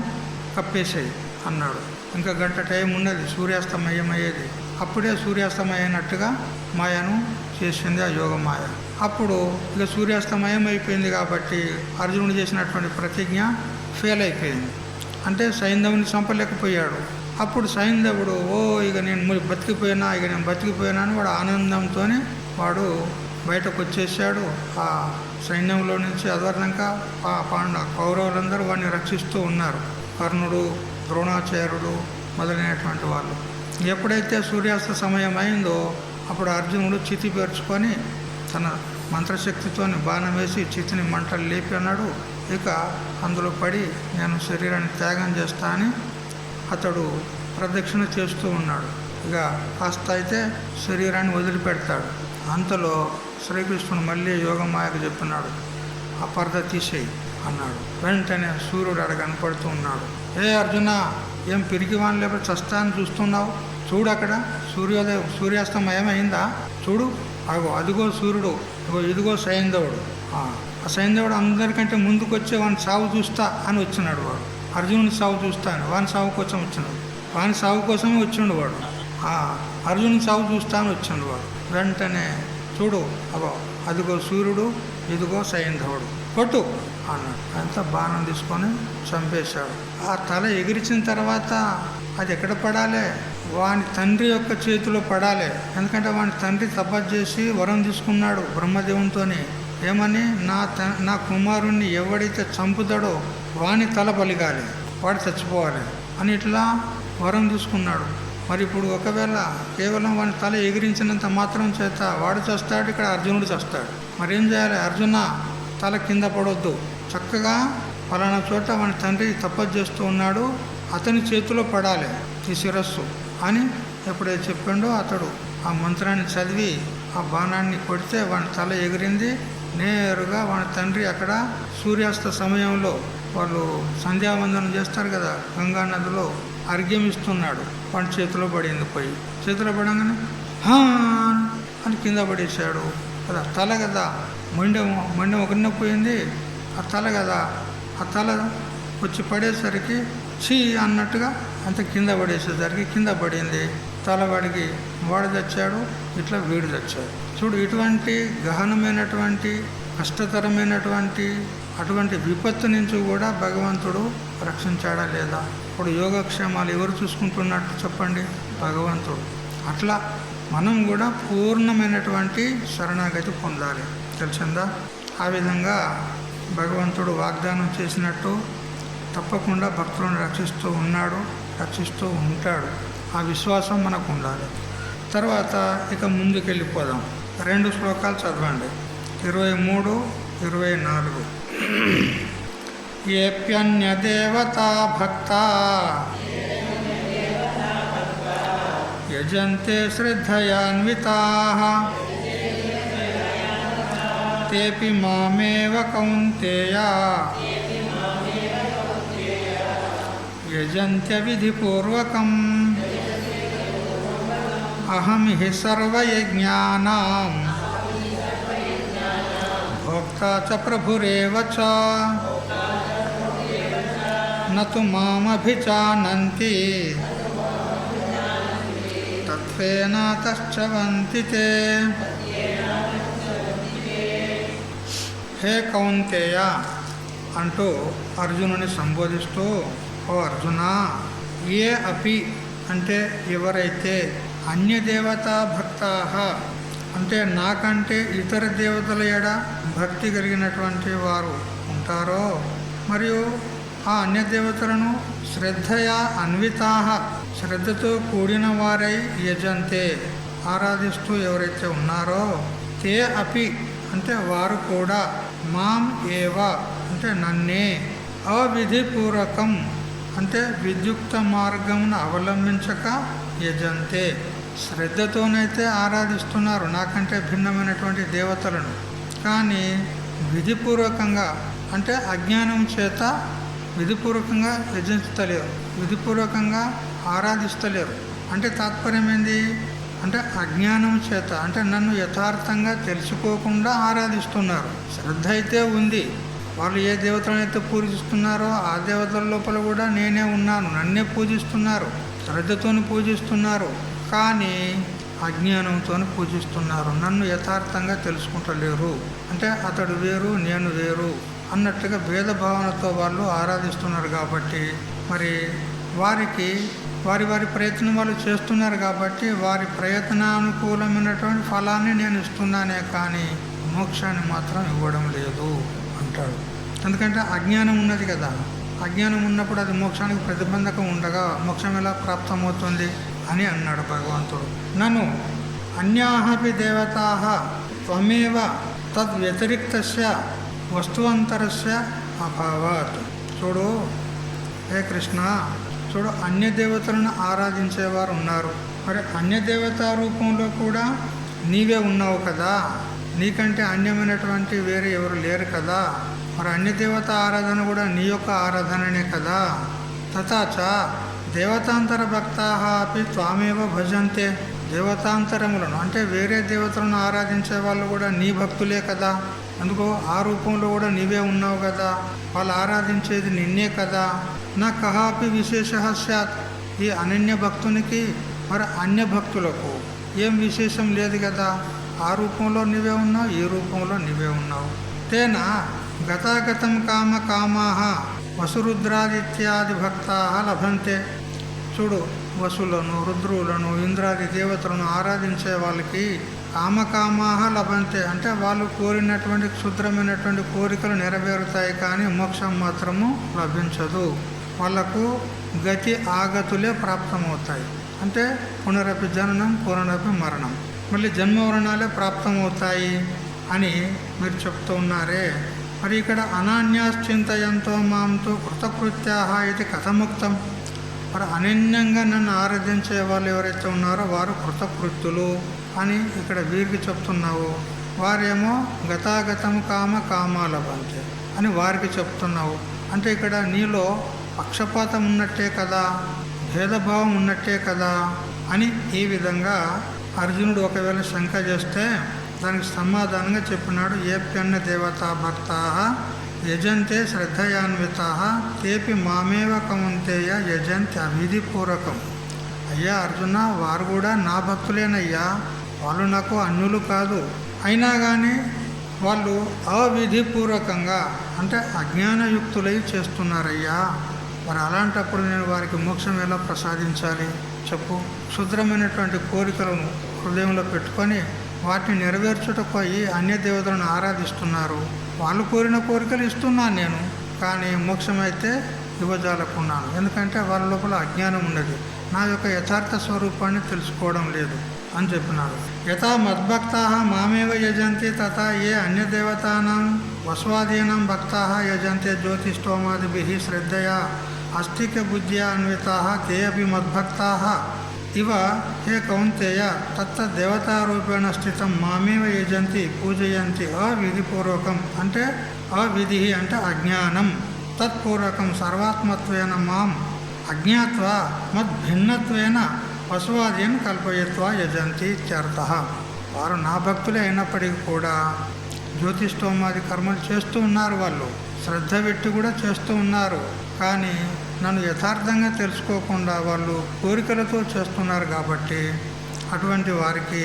S1: కప్పేసేయి అన్నాడు. ఇంకా గంట టైం ఉన్నది సూర్యాస్తమయమయ్యేది. అప్పుడే సూర్యాస్తమయ్యేనట్టుగా మాయను చేసింది ఆ యోగమాయ. అప్పుడు ఇక సూర్యాస్తమయం అయిపోయింది కాబట్టి అర్జునుడు చేసినటువంటి ప్రతిజ్ఞ ఫెయిల్ అయిపోయింది. అంటే సైంధవుని చంపలేకపోయాడు. అప్పుడు సైంధవుడు ఇక నేను బతికిపోయినా అని వాడు ఆనందంతో వాడు బయటకు వచ్చేసాడు. ఆ సైన్యంలో నుంచి అదర్నంక కౌరవులందరూ వాడిని రక్షిస్తూ ఉన్నారు. కర్ణుడు, ద్రోణాచార్యుడు మొదలైనటువంటి వాళ్ళు. ఎప్పుడైతే సూర్యాస్త సమయం అయిందో అప్పుడు అర్జునుడు చితి పేర్చుకొని తన మంత్రశక్తితో బాణం వేసి చితిని మంటలు లేపి అన్నాడు. ఇక అందులో పడి నేను శరీరాన్ని త్యాగం చేస్తా అని అతడు ప్రదక్షిణ చేస్తూ ఉన్నాడు. ఇక కాస్త అయితే శరీరాన్ని వదిలిపెడతాడు. అంతలో శ్రీకృష్ణుడు మళ్ళీ యోగమాయకు చెప్పినాడు, ఆ పరద తీసేయి అన్నాడు. వెంటనే సూర్యుడు అక్కడ కనపడుతూ ఉన్నాడు. ఏ అర్జున, ఏం పిరికివాణి లేకపోతే చస్తాన్ని చూస్తున్నావు? చూడు, అక్కడ సూర్యాస్తమయం అయిందా? చూడు, అదిగో సూర్యుడు, ఇదిగో సైంధవుడు. ఆ సైంధవుడు అందరికంటే ముందుకు వచ్చి వాని సాగు చూస్తా అని వచ్చినాడు. వాడు అర్జునుని సాగు చూస్తాను, వాని సాగు కోసం వచ్చినాడు. వాని సాగు కోసమే వచ్చిండు వాడు. అర్జునుని సాగు చూస్తా అని వచ్చిండు వాడు. వెంటనే చూడు, అదిగో సూర్యుడు, ఇదిగో సైంధవుడు, కొట్టు అన్నాడు. అంతా బాణం తీసుకొని చంపేశాడు. ఆ తల ఎగిరిచిన తర్వాత అది ఎక్కడ పడాలి? వాని తండ్రి యొక్క చేతిలో పడాలి. ఎందుకంటే వాని తండ్రి తపస్సు చేసి వరం తీసుకున్నాడు బ్రహ్మదేవునితో. ఏమని? నా కుమారుణ్ణి ఎవడైతే చంపుతాడో వాని తల పలిగాలి, వాడు చచ్చిపోవాలి అని ఇట్లా వరం తీసుకున్నాడు. మరి ఇప్పుడు ఒకవేళ కేవలం వాని తల ఎగిరించినంత మాత్రం చేత వాడు చేస్తాడు, ఇక్కడ అర్జునుడు చేస్తాడు. మరి ఏం చేయాలి? అర్జున, తల కింద పడవద్దు, చక్కగా ఫలానా చోట వాని తండ్రి తపస్సు చేస్తూ ఉన్నాడు, అతని చేతిలో పడాలి ఈ శిరస్సు అని ఎప్పుడైతే చెప్పిండో అతడు ఆ మంత్రాన్ని చదివి ఆ బాణాన్ని కొడితే వాని తల ఎగిరింది. నేరుగా వాని తండ్రి అక్కడ సూర్యాస్త సమయంలో వాళ్ళు సంధ్యావందనం చేస్తారు కదా, గంగా నదిలో అర్ఘ్యం ఇస్తున్నాడు. వాడి చేతిలో పడింది. పోయి చేతిలో పడంగానే అని కింద పడేశాడు కదా. తల కదా, మొండెం ఒకరిన పోయింది. ఆ తల కదా, ఆ తల వచ్చి పడేసరికి చీ అన్నట్టుగా అంత కింద పడేసేసరికి కింద పడింది. తలవాడికి వాడు చచ్చాడు, ఇట్లా వీడు చచ్చాడు. చూడు, ఇటువంటి గహనమైనటువంటి కష్టతరమైనటువంటి అటువంటి విపత్తు నుంచి కూడా భగవంతుడు రక్షించాడా లేదా? ఇప్పుడు యోగక్షేమాలు ఎవరు చూసుకుంటున్నట్టు చెప్పండి? భగవంతుడు. అట్లా మనం కూడా పూర్ణమైనటువంటి శరణాగతి పొందాలి. తెలిసిందా? ఆ విధంగా భగవంతుడు వాగ్దానం చేసినట్టు తప్పకుండా భక్తులను రక్షిస్తూ ఉన్నాడు, రక్షిస్తూ ఉంటాడు. ఆ విశ్వాసం మనకు ఉండాలి. తర్వాత ఇక ముందుకెళ్ళిపోదాం. 2 శ్లోకాలు చదవండి, 23, 24. ఏప్యన్యదేవతా భక్తా యజంతే శ్రద్ధయాన్వితాః తేపి మామేవ కౌంతేయ యజంత్య విధిపూర్వకం అహం హి సర్వయజ్ఞానాం భోక్తా చ ప్రభురేవ చ నతు మామభిజానంతి తత్వేన తశ్చవంతి తే. హే కౌంతేయ అంటూ అర్జునుని సంబోధిస్తూ, ఓ అర్జున, ఏ అపి అంటే ఎవరైతే అన్యదేవతా భక్తాః అంటే నాకంటే ఇతర దేవతల ఎడ భక్తి కలిగినటువంటి వారు ఉంటారో, మరియు ఆ అన్యదేవతలను శ్రద్ధయా అన్వితాః శ్రద్ధతో కూడిన వారై యజంతే ఆరాధిస్తూ ఎవరైతే ఉన్నారో, తే అపి అంటే వారు కూడా మాం ఏవ అంటే నన్నే అవిధిపూర్వకం అంటే విద్యుక్త మార్గమును అవలంబించక యజంతే శ్రద్ధతోనైతే ఆరాధిస్తున్నారు నాకంటే భిన్నమైనటువంటి దేవతలను, కానీ విధిపూర్వకంగా అంటే అజ్ఞానం చేత విధిపూర్వకంగా యజించలేరు, విధిపూర్వకంగా ఆరాధిస్తలేరు. అంటే తాత్పర్యం ఏంది అంటే అజ్ఞానం చేత అంటే నన్ను యథార్థంగా తెలుసుకోకుండా ఆరాధిస్తున్నారు. శ్రద్ధ అయితే ఉంది, వాళ్ళు ఏ దేవతలనైతే పూజిస్తున్నారో ఆ దేవతల లోపల కూడా నేనే ఉన్నాను, నన్నే పూజిస్తున్నారు, శ్రద్ధతో పూజిస్తున్నారు, కానీ అజ్ఞానంతో పూజిస్తున్నారు, నన్ను యథార్థంగా తెలుసుకుంటలేరు. అంటే అతడు వేరు నేను వేరు అన్నట్టుగా భేదభావనతో వాళ్ళు ఆరాధిస్తున్నారు. కాబట్టి మరి వారికి వారి ప్రయత్నం వాళ్ళు చేస్తున్నారు, కాబట్టి వారి ప్రయత్నానుకూలమైనటువంటి ఫలాన్ని నేను ఇస్తున్నానే కానీ మోక్షాన్ని మాత్రం ఇవ్వడం లేదు అంటాడు. ఎందుకంటే అజ్ఞానం ఉన్నది కదా, అజ్ఞానం ఉన్నప్పుడు అది మోక్షానికి ప్రతిబంధకం ఉండగా మోక్షం ఎలా ప్రాప్తమవుతుంది అని అన్నాడు భగవంతుడు. నన్ను అన్యాహపి దేవతాః త్వమేవ తద్వ్యతిరిక్తస్య వస్తువంతరస్య అభావాత్. చూడు హే కృష్ణ, చూడు అన్య దేవతలను ఆరాధించేవారు ఉన్నారు, మరి అన్య దేవతా రూపంలో కూడా నీవే ఉన్నావు కదా, నీకంటే అన్యమైనటువంటి వేరే ఎవరు లేరు కదా, మరి అన్య దేవత ఆరాధన కూడా నీ యొక్క ఆరాధననే కదా. తథాచ దేవతాంతర భక్తాః అపి త్వామేవ భజంతే. దేవతాంతరములను అంటే వేరే దేవతలను ఆరాధించే వాళ్ళు కూడా నీ భక్తులే కదా, అందుకో ఆ రూపంలో కూడా నీవే ఉన్నావు కదా, వాళ్ళు ఆరాధించేది నిన్నే కదా. నా కహాపి విశేష స్యాత్. ఈ అనన్య భక్తునికి మరి అన్య భక్తులకు ఏం విశేషం లేదు కదా, ఆ రూపంలో నీవే ఉన్నావు, ఈ రూపంలో నీవే ఉన్నావు. తేన గతాగతం కామాః వసురుద్రాదిత్యాది భక్తాః లభంతే. చూడు, వసులను రుద్రులను ఇంద్రాది దేవతలను ఆరాధించే వాళ్ళకి కామాః లభంతే అంటే వాళ్ళు కోరినటువంటి క్షుద్రమైనటువంటి కోరికలు నెరవేరుతాయి, కానీ మోక్షం మాత్రము లభించదు. వాళ్లకు గతి ఆగతులే ప్రాప్తమవుతాయి. అంటే పునరపి జననం పునరపి మరణం, మళ్ళీ జన్మవరణాలే ప్రాప్తమవుతాయి అని మీరు చెప్తూ ఉన్నారే. మరి ఇక్కడ అనాన్యాశ్చింతయంతో మాంతో కృతకృత్యాః ఇది కథముక్తం. మరి అనన్యంగా నన్ను ఆరాధించే వాళ్ళు ఎవరైతే ఉన్నారో వారు కృతకృత్యులు అని ఇక్కడ వీరికి చెప్తున్నావు. వారేమో గతాగతం కామాలభంతే అని వారికి చెప్తున్నావు. అంటే ఇక్కడ నీలో పక్షపాతం ఉన్నట్టే కదా, భేదభావం ఉన్నట్టే కదా అని ఈ విధంగా అర్జునుడు ఒకవేళ శంక చేస్తే దానికి సమాధానంగా చెప్పినాడు. ఏప్యన్న దేవతా భక్తాః యజంతే శ్రద్ధయాన్వితా తేపి మామేవ కౌంతేయ యజంతి అవిధిపూర్వకం. అయ్యా అర్జున, వారు కూడా నా భక్తులేనయ్యా, వాళ్ళు నాకు అన్యులు కాదు. అయినా కానీ వాళ్ళు అవిధిపూర్వకంగా అంటే అజ్ఞానయుక్తులై చేస్తున్నారయ్యా. మరి అలాంటప్పుడు నేను వారికి మోక్షం ఎలా ప్రసాదించాలి చెప్పు? క్షుద్రమైనటువంటి కోరికలను హృదయంలో పెట్టుకొని వాటిని నెరవేర్చుటకు అయ్యి అన్య దేవతలను ఆరాధిస్తున్నారు. వాళ్ళు కోరిన కోరికలు ఇస్తున్నాను నేను, కానీ మోక్షం అయితే ఇవ్వజాలకున్నాను. ఎందుకంటే వాళ్ళ లోపల అజ్ఞానం ఉన్నది, నా యొక్క యథార్థ స్వరూపాన్ని తెలుసుకోవడం లేదు అని చెప్పినాడు. యథా మద్భక్తా మామేవ యజంతి తథా ఏ అన్యదేవతానాం వస్వాదీనాం భక్తా యజంతే జ్యోతిష్టోమాదిభిః శ్రద్ధయా ఆస్తిక్య బుద్ధ్యా అన్వితా తే అపి మద్భక్తా ఇవ హే కౌంతేయ తత్తదేవతారూపేణ స్థితం మామేవ యజంతి పూజయంతి అవిధిపూర్వకం. అంటే అవిధి అంటే అజ్ఞానం, తత్పూర్వకం సర్వాత్మత్వేన మాం అజ్ఞాత్వా మద్భిన్నత్వేన పశువాదీని కల్పయత్వా యజంతి ఇత్యర్థ. వారు నా భక్తులే అయినప్పటికీ కూడా జ్యోతిష్టోమాది కర్మలు చేస్తూ ఉన్నారు, వాళ్ళు శ్రద్ధ పెట్టి కూడా చేస్తూ ఉన్నారు. కానీ నన్ను యథార్థంగా తెలుసుకోకుండా వాళ్ళు కోరికలతో చేస్తున్నారు. కాబట్టి అటువంటి వారికి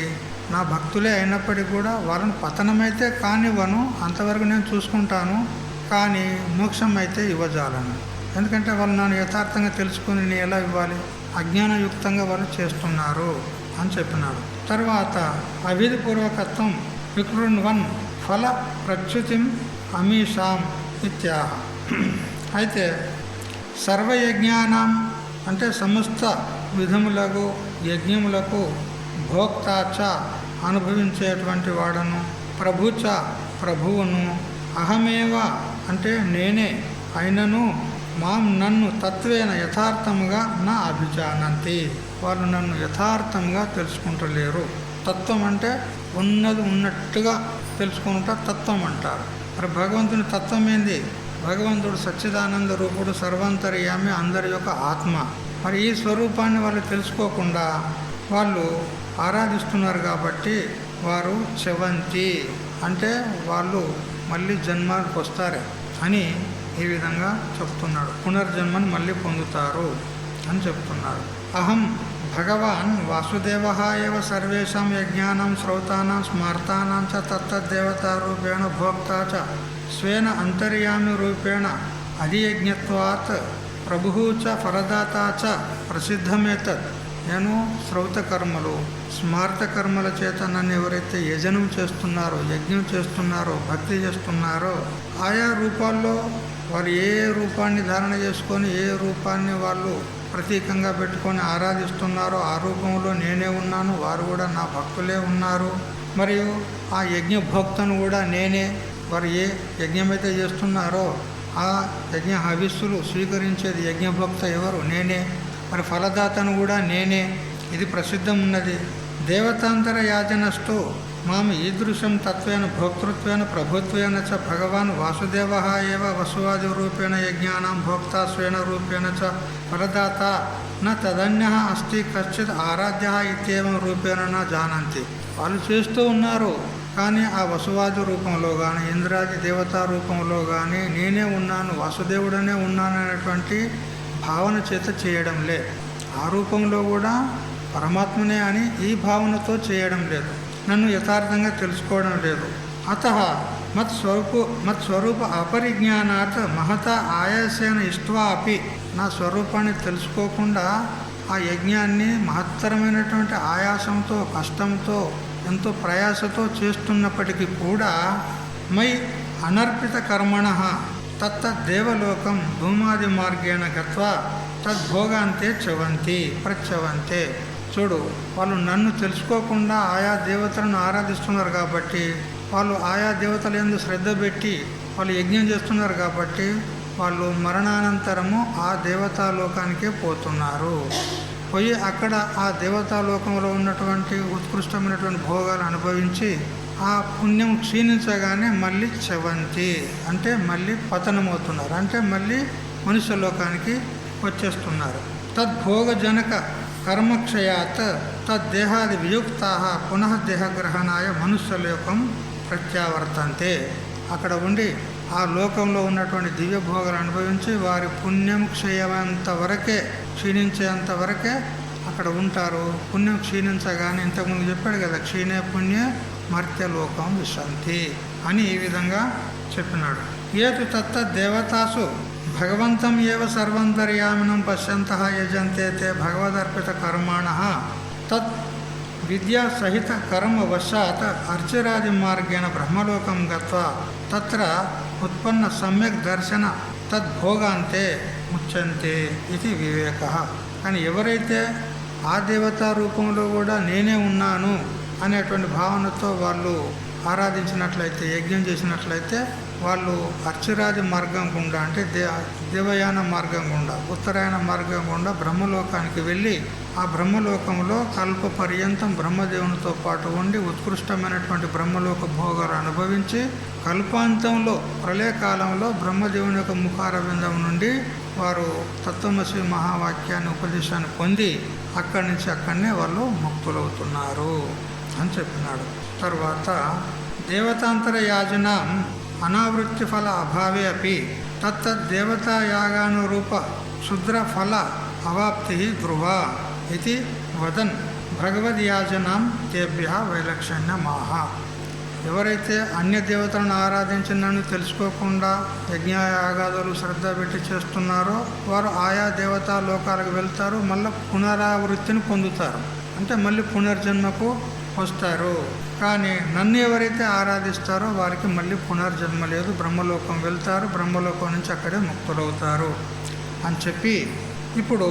S1: నా భక్తులే అయినప్పటికీ కూడా వాళ్ళను పతనమైతే కానివ్వను, అంతవరకు నేను చూసుకుంటాను, కానీ మోక్షం అయితే ఇవ్వజాలను. ఎందుకంటే వాళ్ళు నన్ను యథార్థంగా తెలుసుకుని నేను ఎలా ఇవ్వాలి? అజ్ఞానయుక్తంగా వాళ్ళు చేస్తున్నారు అని చెప్పినాడు. తర్వాత అవిధిపూర్వకత్వం వికృణ్వన్ ఫల ప్రచ్యుతిం అమీషాం ఇత్యాహ. అయితే సర్వయజ్ఞానం అంటే సమస్త విధములకు యజ్ఞములకు భోక్తాచ అనుభవించేటువంటి వాడను, ప్రభుచ ప్రభువును, అహమేవ అంటే నేనే అయినను మాం నన్ను తత్వేన యథార్థముగా నా అభిజానంతి. వాళ్ళు నన్ను యథార్థంగా తెలుసుకుంటలేరు. తత్వం అంటే ఉన్నది ఉన్నట్టుగా తెలుసుకుంటా తత్వం అంటారు. మరి భగవంతుని తత్వం ఏంది? భగవంతుడు సచ్చిదానంద రూపుడు, సర్వాంతర్యామి, అందరి యొక్క ఆత్మ. మరి ఈ స్వరూపాన్ని వాళ్ళు తెలుసుకోకుండా వాళ్ళు ఆరాధిస్తున్నారు. కాబట్టి వారు చెవంతి అంటే వాళ్ళు మళ్ళీ జన్మకు వస్తారే అని ఈ విధంగా చెప్తున్నాడు. పునర్జన్మను మళ్ళీ పొందుతారు అని చెప్తున్నాడు. అహం భగవాన్ వాసుదేవ ఏవ సర్వేషాం యజ్ఞానం శ్రౌతానాం స్మార్తానాం చ తత్తద్దేవతారూపేణ భోక్తా చ స్వేన అంతర్యామి రూపేణ అధియజ్ఞత్వాత్ ప్రభువు చ ఫలదాతా చ ప్రసిద్ధమేతత్. నేను శ్రౌత కర్మలు స్మార్త కర్మల చేత నన్ను ఎవరైతే యజనం చేస్తున్నారో, యజ్ఞం చేస్తున్నారో, భక్తి చేస్తున్నారో, ఆయా రూపాల్లో వారు ఏ రూపాన్ని ధారణ చేసుకొని ఏ రూపాన్ని వాళ్ళు ప్రతీకంగా పెట్టుకొని ఆరాధిస్తున్నారో ఆ రూపంలో నేనే ఉన్నాను, వారు కూడా నా భక్తులే ఉన్నారు. మరియు ఆ యజ్ఞభోక్తను కూడా నేనే. వారు ఏ యజ్ఞమైతే చేస్తున్నారో ఆ యజ్ఞ హవిస్సులు స్వీకరించేది యజ్ఞభోక్త ఎవరు? నేనే. మరి ఫలదాతను కూడా నేనే. ఇది ప్రసిద్ధం ఉన్నది. దేవతాంతర యాజనస్తు మాం ఈదృశం తత్వేన భోక్తృత్వేన ప్రభుత్వేన చ భగవాన్ వాసుదేవ ఏవ వసువాది రూపేణ యజ్ఞానాం భోక్తా స్వేన రూపేణ చ ఫలదాత న తదన్య అస్తి కశ్చిత్ ఆరాధ్య ఇత్యేవం రూపేణ న జానంతి. వాళ్ళు చేస్తూ ఉన్నారు, కానీ ఆ వసువాది రూపంలో కానీ ఇంద్రాది దేవతా రూపంలో కానీ నేనే ఉన్నాను, వాసుదేవుడనే ఉన్నాను అనేటువంటి భావన చేత చేయడంలే. ఆ రూపంలో కూడా పరమాత్మనే అని ఈ భావనతో చేయడం లేదు, నన్ను యథార్థంగా తెలుసుకోవడం లేదు. అతః మత్స్వరూప అపరిజ్ఞానాత్ మహత ఆయాసేన ఇష్ట్వా అపి. నా స్వరూపాన్ని తెలుసుకోకుండా ఆ యజ్ఞాన్ని మహత్తరమైనటువంటి ఆయాసంతో, కష్టంతో, ఎంతో ప్రయాసతో చేస్తున్నప్పటికీ కూడా మై అనర్పిత కర్మణ తత్తదేవలోకం ధూమాది మార్గేణ గత్వా తద్భోగాంతే చవంతి ప్రచవంతే. చూడు, వాళ్ళు నన్ను తెలుసుకోకుండా ఆయా దేవతలను ఆరాధిస్తున్నారు కాబట్టి, వాళ్ళు ఆయా దేవతల యందు శ్రద్ధ పెట్టి వాళ్ళు యజ్ఞం చేస్తున్నారు కాబట్టి వాళ్ళు మరణానంతరము ఆ దేవతాలోకానికే పోతున్నారు. పోయి అక్కడ ఆ దేవతాలోకంలో ఉన్నటువంటి ఉత్కృష్టమైనటువంటి భోగాలు అనుభవించి ఆ పుణ్యం క్షీణించగానే మళ్ళీ చవంతి అంటే మళ్ళీ పతనమవుతున్నారు, అంటే మళ్ళీ మనుష్యలోకానికి వచ్చేస్తున్నారు. తద్భోగజనక కర్మక్షయాత్ తద్దేహాది వియుక్తా పునః దేహగ్రహణాయ మనుష్యలోకం ప్రత్యావర్తంతే. అక్కడ ఉండి ఆ లోకంలో ఉన్నటువంటి దివ్య భోగాలు అనుభవించి వారి పుణ్యం క్షీణించేంత వరకే అక్కడ ఉంటారు. పుణ్యం క్షీణించగానే ఇంతకుముందు చెప్పాడు కదా, క్షీణే పుణ్య మర్త్యలోకం విశంతి అని ఈ విధంగా చెప్పినాడు. ఏతు తత్త దేవతాసు భగవంతం ఏవ సర్వంతర్యామినం పశ్యంతః యజంతే తే భగవదర్పిత కర్మాణః తత్ విద్యా సహిత కర్మ వశాత్ అర్చిరాది మార్గేణ బ్రహ్మలోకం గత్వా తత్ర ఉత్పన్న సమ్యక్ దర్శన తద్భోగాంతే ముచ్యంతే ఇది వివేకః. కానీ ఎవరైతే ఆ దేవతా రూపంలో కూడా నేనే ఉన్నాను అనేటువంటి భావనతో వాళ్ళు ఆరాధించినట్లయితే, యజ్ఞం చేసినట్లయితే వాళ్ళు అర్చిరాది మార్గం గుండా అంటే దేవయాన మార్గం గుండా, ఉత్తరాయణ మార్గం గుండా బ్రహ్మలోకానికి వెళ్ళి ఆ బ్రహ్మలోకంలో కల్ప పర్యంతం బ్రహ్మదేవునితో పాటు ఉండి ఉత్కృష్టమైనటువంటి బ్రహ్మలోక భోగాలు అనుభవించి కల్పాంతంలో ప్రళయకాలంలో బ్రహ్మదేవుని యొక్క ముఖారవిందం నుండి వారు తత్వమసి మహావాక్యాన్ని ఉపదేశాన్ని పొంది అక్కడి నుంచి అక్కడనే వాళ్ళు ముక్తులవుతున్నారు అని చెప్పినాడు. తర్వాత దేవతాంతర యాజనం అనావృత్తి ఫల అభావే అపి తత్తద్దేవతాయాగానురూప క్షుద్ర ఫల అవాప్తి ధ్రువ ఇది వదన్ భగవద్యాజనం తేభ్య వైలక్షణ్యమాహ. ఎవరైతే అన్య దేవతలను ఆరాధించినని తెలుసుకోకుండా యజ్ఞయాగాదులు శ్రద్ధ పెట్టి చేస్తున్నారో వారు ఆయా దేవతా లోకాలకు వెళ్తారు, మళ్ళీ పునరావృత్తిని పొందుతారు, అంటే మళ్ళీ పునర్జన్మకు వస్తారు. కానీ నన్ను ఎవరైతే ఆరాధిస్తారో వారికి మళ్ళీ పునర్జన్మ లేదు, బ్రహ్మలోకం వెళ్తారు, బ్రహ్మలోకం నుంచి అక్కడే ముక్తులవుతారు అని చెప్పి ఇప్పుడు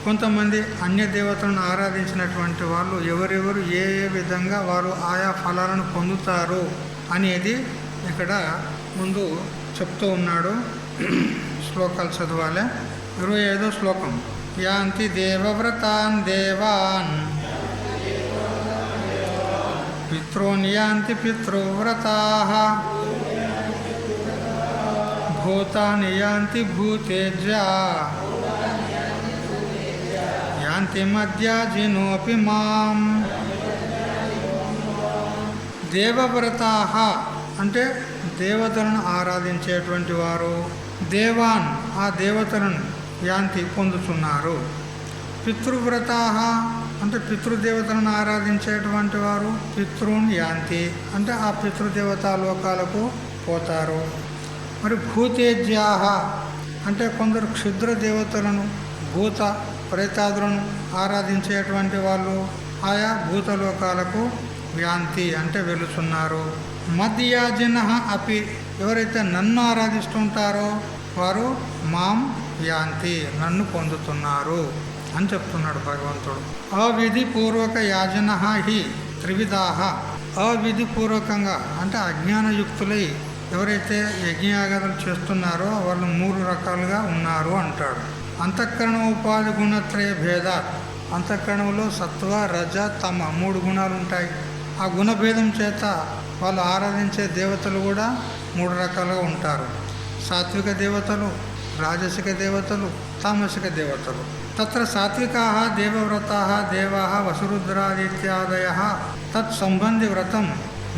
S1: కొంతమంది అన్య దేవతలను ఆరాధించినటువంటి వాళ్ళు ఎవరెవరు ఏ ఏ విధంగా వారు ఆయా ఫలాలను పొందుతారు అనేది ఇక్కడ ముందు చెప్తూ ఉన్నాడు. శ్లోకాలు చదవాలి. 25వ శ్లోకం. యాంతి దేవవ్రతాన్ దేవాన్ పితॄన్ యాంతి పితృవ్రతాః భూతాని యాంతి భూతేజ్యా యాంతి మధ్యాజినోపి మాం. దేవవ్రతాః అంటే దేవతలను ఆరాధించేటువంటి వారు, దేవాన్ ఆ దేవతలను యాంతి పొందుతున్నారు, పితృవ్రతాః అంటే పితృదేవతలను ఆరాధించేటువంటి వారు పితృన్ యాంతి అంటే ఆ పితృదేవతా లోకాలకు పోతారు. మరి భూతేజ్యాహ అంటే కొందరు క్షుద్ర దేవతలను భూత ప్రేతాదులను ఆరాధించేటువంటి వాళ్ళు ఆయా భూతలోకాలకు యాంతి అంటే వెళుతున్నారు. మధ్యాజిన అపి ఎవరైతే నన్ను ఆరాధిస్తుంటారో వారు మాం యాంతి నన్ను పొందుతున్నారు అని చెప్తున్నాడు భగవంతుడు. అవిధిపూర్వక యాజన హి త్రివిధాహ. అవిధిపూర్వకంగా అంటే అజ్ఞానయుక్తులై ఎవరైతే యజ్ఞయాగాదులు చేస్తున్నారో వాళ్ళు 3 రకాలుగా ఉన్నారు అంటాడు. అంతఃకరణ ఉపాధి గుణత్రయ భేదాత్. అంతఃకరణంలో సత్వ రజ తమ 3 గుణాలు ఉంటాయి. ఆ గుణభేదం చేత వాళ్ళు ఆరాధించే దేవతలు కూడా 3 రకాలుగా ఉంటారు. సాత్విక దేవతలు, రాజసిక దేవతలు, తామసిక దేవతలు. తత్ర సాత్వికాః దేవవ్రతాః దేవాః వసురుద్రాదిత్యాదయః తత్సంబంధి వ్రతం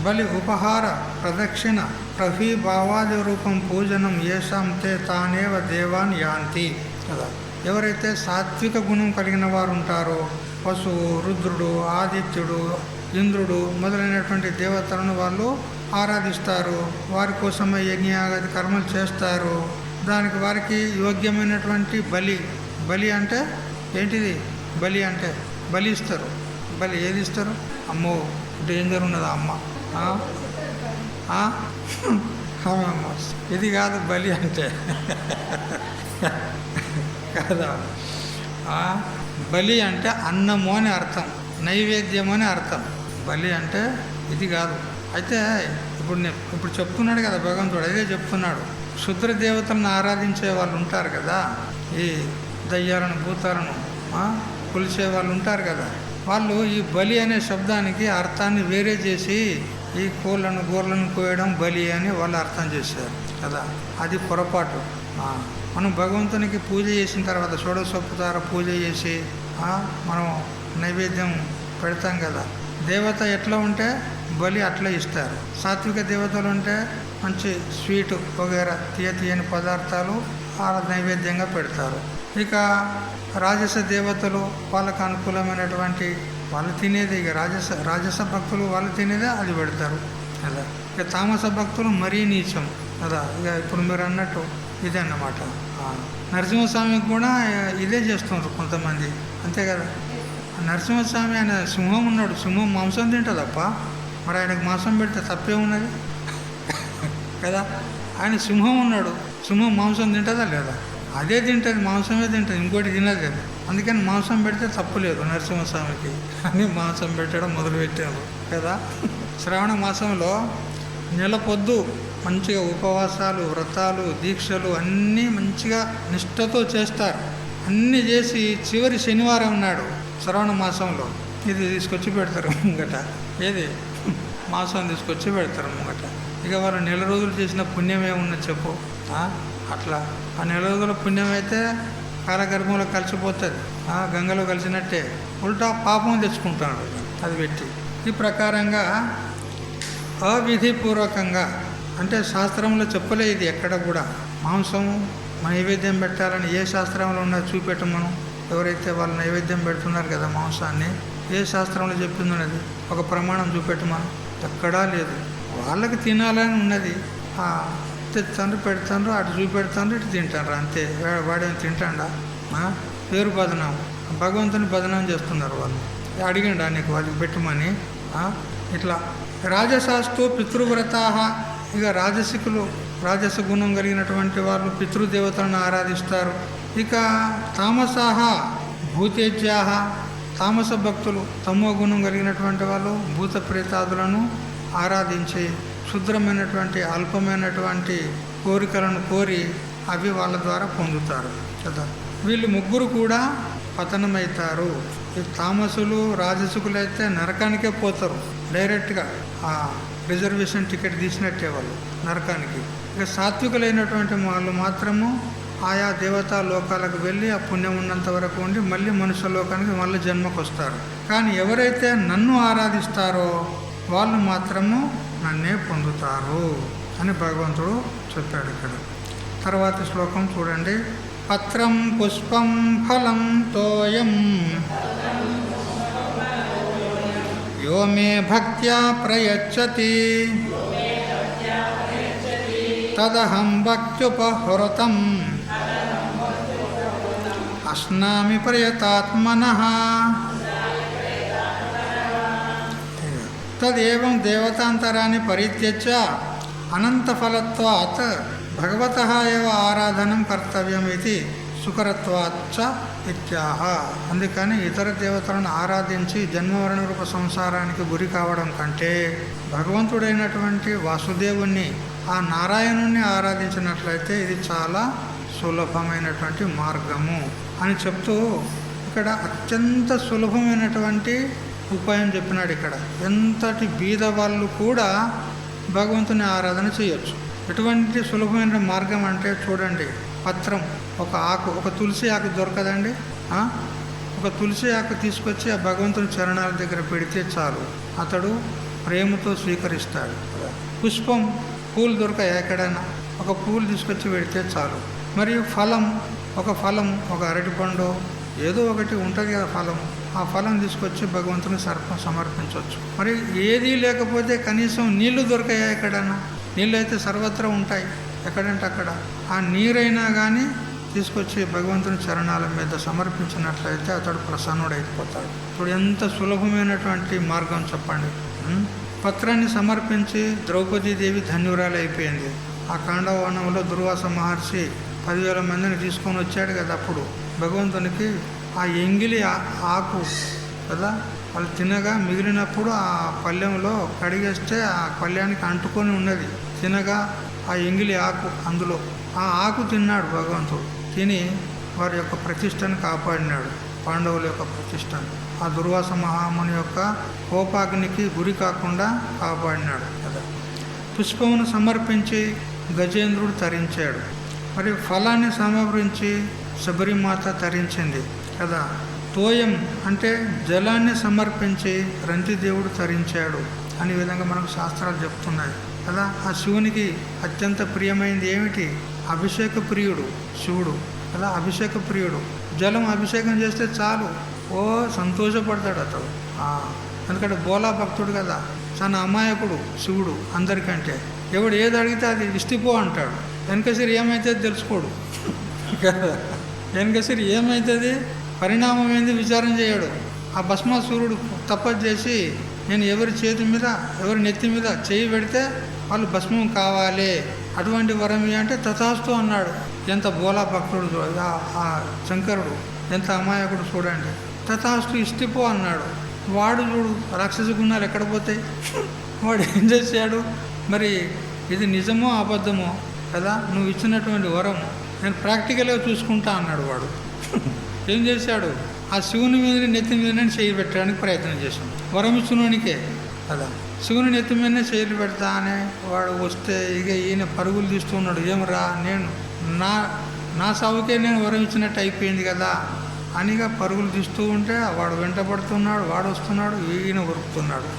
S1: బలి ఉపహార ప్రదక్షిణ ప్రభీభావాది రూపం పూజనం ఏషాం తే తానేవ దేవాన్ యాంతి కదా. ఎవరైతే సాత్విక గుణం కలిగిన వారు ఉంటారో వసువు, రుద్రుడు, ఆదిత్యుడు, ఇంద్రుడు మొదలైనటువంటి దేవతలను వాళ్ళు ఆరాధిస్తారు. వారి కోసమే యజ్ఞయాగాది కర్మలు చేస్తారు. దానికి వారికి యోగ్యమైనటువంటి బలి అంటే ఏంటిది? బలి అంటే బలి ఇస్తారు. బలి ఏది ఇస్తారు? అమ్మో డేంజర్ ఉన్నదా అమ్మ, అమ్మ ఇది కాదు బలి అంటే కాదా. బలి అంటే అన్నము అని అర్థం, నైవేద్యము అని అర్థం. బలి అంటే ఇది కాదు. అయితే ఇప్పుడు చెప్తున్నాడు కదా భగవంతుడు, అదే చెప్తున్నాడు. క్షుద్ర దేవతలను ఆరాధించే వాళ్ళు ఉంటారు కదా, ఈ దయ్యాలను భూతాలను కొలిచే వాళ్ళు ఉంటారు కదా, వాళ్ళు ఈ బలి అనే శబ్దానికి అర్థాన్ని వేరే చేసి ఈ కోళ్ళను గోర్లను కోయడం బలి అని వాళ్ళు అర్థం చేశారు కదా. అది పొరపాటు. మనం భగవంతునికి పూజ చేసిన తర్వాత షోడశోపచార పూజ చేసి మనం నైవేద్యం పెడతాం కదా. దేవత ఎట్లా ఉంటే బలి అట్లా ఇస్తారు. సాత్విక దేవతలు అంటే మంచి స్వీటు వగేరా తీయని పదార్థాలు నైవేద్యంగా పెడతారు. ఇక రాజస దేవతలు వాళ్ళకు అనుకూలమైనటువంటి వాళ్ళు తినేది, ఇక రాజస భక్తులు వాళ్ళు తినేదే అది పెడతారు అలా. ఇక తామస భక్తులు మరీ నీచం కదా. ఇక ఇప్పుడు మీరు అన్నట్టు ఇదే అన్నమాట. నరసింహస్వామికి కూడా ఇదే చేస్తున్నారు కొంతమంది, అంతే కదా. నరసింహస్వామి ఆయన సింహం ఉన్నాడు, సింహం మాంసం తింటుందప్ప, మరి ఆయనకు మాంసం పెడితే తప్పే ఉన్నది కదా. ఆయన సింహం ఉన్నాడు, సింహం మాంసం తింటుందా లేదా? అదే తింటుంది, మాంసమే తింటుంది, ఇంకోటి తినదు. అందుకని మాంసం పెడితే తప్పు లేదు నరసింహస్వామికి అని మాంసం పెట్టడం మొదలుపెట్టారు కదా. శ్రావణ మాసంలో నెల పొద్దు మంచిగా ఉపవాసాలు, వ్రతాలు, దీక్షలు అన్నీ మంచిగా నిష్ఠతో చేస్తారు. అన్నీ చేసి చివరి శనివారం నాడు శ్రావణ మాసంలో ఇది తీసుకొచ్చి పెడతారు ముంగట. ఏది మాంసం తీసుకొచ్చి పెడతారు ముంగట. ఇక వాళ్ళు నెల రోజులు చేసిన పుణ్యం ఏమున్నది చెప్పు. అట్లా ఆ నెల రోజుల పుణ్యం అయితే కాలగర్భంలో కలిసిపోతుంది, గంగలో కలిసినట్టే. ఉల్టా పాపం తెచ్చుకుంటాడు అది పెట్టి. ఈ ప్రకారంగా అవిధిపూర్వకంగా, అంటే శాస్త్రంలో చెప్పలే ఇది ఎక్కడ కూడా. మాంసం నైవేద్యం పెట్టాలని ఏ శాస్త్రంలో ఉన్నది చూపెట్టమను. ఎవరైతే వాళ్ళు నైవేద్యం పెడుతున్నారు కదా మాంసాన్ని, ఏ శాస్త్రంలో చెప్పింది ఒక ప్రమాణం చూపెట్టమను. ఎక్కడా లేదు. వాళ్ళకి తినాలని ఉన్నది, తెచ్చాను పెడతాను, అటు చూపెడతాను, ఇటు తింటారు అంతే. వాడేమి తింటాడా? పేరు బదనాం, భగవంతుని బదనాం చేస్తున్నారు వాళ్ళు. అడిగండా నీకు వాళ్ళకి పెట్టమని? ఇట్లా రాజశాస్తు పితృవ్రతాహ. ఇక రాజసికులు, రాజస గుణం కలిగినటువంటి వాళ్ళు పితృదేవతలను ఆరాధిస్తారు. ఇక తామసాహ భూతేజ్యాహ. తామస భక్తులు, తమో గుణం కలిగినటువంటి వాళ్ళు భూత ప్రేతాదులను ఆరాధించి క్షుద్రమైనటువంటి అల్పమైనటువంటి కోరికలను కోరి అవి వాళ్ళ ద్వారా పొందుతారు కదా. వీళ్ళు ముగ్గురు కూడా పతనమవుతారు. ఈ తామసులు, రాజసుకులు అయితే నరకానికే పోతారు డైరెక్ట్గా. రిజర్వేషన్ టికెట్ తీసినట్టే వాళ్ళు నరకానికి. ఇక సాత్వికులైనటువంటి వాళ్ళు మాత్రము ఆయా దేవతా లోకాలకు వెళ్ళి ఆ పుణ్యం ఉన్నంత వరకు ఉండి మళ్ళీ మనుష్య లోకానికి మళ్ళీ జన్మకు వస్తారు. కానీ ఎవరైతే నన్ను ఆరాధిస్తారో వాళ్ళు మాత్రము నన్నే పొందుతారు అని భగవంతుడు చెప్పాడు ఇక్కడ. తర్వాతి శ్లోకం చూడండి. పత్రం పుష్పం ఫలం తోయం యో మే భక్త్యా ప్రయచ్చతి తదహం భక్త్యుపహృతం అస్నామి ప్రయతాత్మనః తదేవం దేవతాంతరాన్ని పరిత్యజ్య అనంతఫలత్వాత్ భగవతః ఏవ ఆరాధనం కర్తవ్యం ఇది సుకరత్వాచ్చ ఇత్యాహ. అందుకని ఇతర దేవతలను ఆరాధించి జన్మవరణ రూప సంసారానికి గురి కావడం కంటే భగవంతుడైనటువంటి వాసుదేవుణ్ణి, ఆ నారాయణుణ్ణి ఆరాధించినట్లయితే ఇది చాలా సులభమైనటువంటి మార్గము అని చెప్తూ ఇక్కడ అత్యంత సులభమైనటువంటి ఉపాయం చెప్పినాడు. ఇక్కడ ఎంతటి బీద వాళ్ళు కూడా భగవంతుని ఆరాధన చేయొచ్చు. ఎటువంటి సులభమైన మార్గం అంటే చూడండి, పత్రం, ఒక ఆకు, ఒక తులసి ఆకు దొరకదండి. ఒక తులసి ఆకు తీసుకొచ్చి ఆ భగవంతుని చరణాల దగ్గర పెడితే చాలు, అతడు ప్రేమతో స్వీకరిస్తాడు. పుష్పం, పూలు దొరకాయి ఎక్కడైనా, ఒక పూలు తీసుకొచ్చి పెడితే చాలు. మరియు ఫలం, ఒక అరటిపండు ఏదో ఒకటి ఉంటుంది కదా ఫలం, ఆ ఫలం తీసుకొచ్చి భగవంతుని సమర్పించవచ్చు. మరి ఏదీ లేకపోతే కనీసం నీళ్లు దొరకాయా ఎక్కడైనా? నీళ్ళు అయితే సర్వత్రా ఉంటాయి, ఎక్కడంటే అక్కడ. ఆ నీరైనా కానీ తీసుకొచ్చి భగవంతుని చరణాల మీద సమర్పించినట్లయితే అతడు ప్రసన్నుడైపోతాడు. ఇప్పుడు ఎంత సులభమైనటువంటి మార్గం చెప్పండి. పత్రాన్ని సమర్పించి ద్రౌపదీదేవి ధన్యురాలు అయిపోయింది. ఆ కాండవవనంలో దుర్వాస మహర్షి 10,000 మందిని తీసుకొని వచ్చాడు కదా. అప్పుడు భగవంతునికి ఆ ఎంగిలి ఆకు కదా వాళ్ళు తినగా మిగిలినప్పుడు ఆ పళ్ళెంలో కడిగేస్తే ఆ పళ్ళెానికి అంటుకొని ఉన్నది. తినగా ఆ ఎంగిలి ఆకు, అందులో ఆ ఆకు తిన్నాడు భగవంతుడు. తిని వారి యొక్క ప్రతిష్టను కాపాడినాడు, పాండవుల యొక్క ప్రతిష్టను. ఆ దుర్వాస మహాముని యొక్క కోపాగ్నికి గురి కాకుండా కాపాడినాడు కదా. పుష్పమును సమర్పించి గజేంద్రుడు తరించాడు. మరి ఫలాన్ని సమర్పించి శబరిమాత తరించింది కదా. తోయం అంటే జలాన్ని సమర్పించి రంతిదేవుడు తరించాడు. అనే విధంగా మనకు శాస్త్రాలు చెప్తున్నాయి కదా. ఆ శివునికి అత్యంత ప్రియమైనది ఏమిటి? అభిషేక ప్రియుడు శివుడు కదా, అభిషేక ప్రియుడు. జలం అభిషేకం చేస్తే చాలు సంతోషపడతాడు అతడు. ఎందుకంటే బోలా భక్తుడు కదా, చాలా అమాయకుడు శివుడు అందరికంటే. ఎవడు ఏది అడిగితే అది ఇష్టిపో అంటాడు. వెనకసిరి ఏమవుతుంది తెలుసుకోడు కదా, వెనకసిరి ఏమవుతుంది పరిణామం ఏంది విచారం చేయడు. ఆ భస్మాసురుడు తపస్సు చేసి నేను ఎవరి చేతి మీద ఎవరి నెత్తి మీద చేయి పెడితే వాళ్ళు భస్మం కావాలి, అటువంటి వరం అంటే తథాస్తు అన్నాడు. ఎంత బోలా భక్తుడు ఆ శంకరుడు, ఎంత అమాయకుడు చూడండి. తథాస్తు ఇష్టిపో అన్నాడు. వాడు చూడు రాక్షస గుణాలు ఎక్కడ పోతాయి. వాడు ఏం చేశాడు మరి? ఇది నిజమో అబద్ధమో కదా, నువ్వు ఇచ్చినటువంటి వరం నేను ప్రాక్టికల్గా చూసుకుంటా అన్నాడు వాడు. ఏం చేశాడు? ఆ శివుని మీద నెత్తి మీదనే చేయి పెట్టడానికి ప్రయత్నం చేశాడు. వరం ఇచ్చినోనికే కదా, శివుని నెత్తి మీదనే చేయి పెడతా అని వాడు వస్తే ఇక ఈయన పరుగులు తీస్తున్నాడు. ఏమరా నేను నా సావుకే నేను వరం ఇచ్చినట్టు అయిపోయింది కదా అనిగా పరుగులు తీస్తూ ఉంటే వాడు వెంటబడుతున్నాడు, వాడు వస్తున్నాడు, ఈయన ఉరుకుతున్నాడు.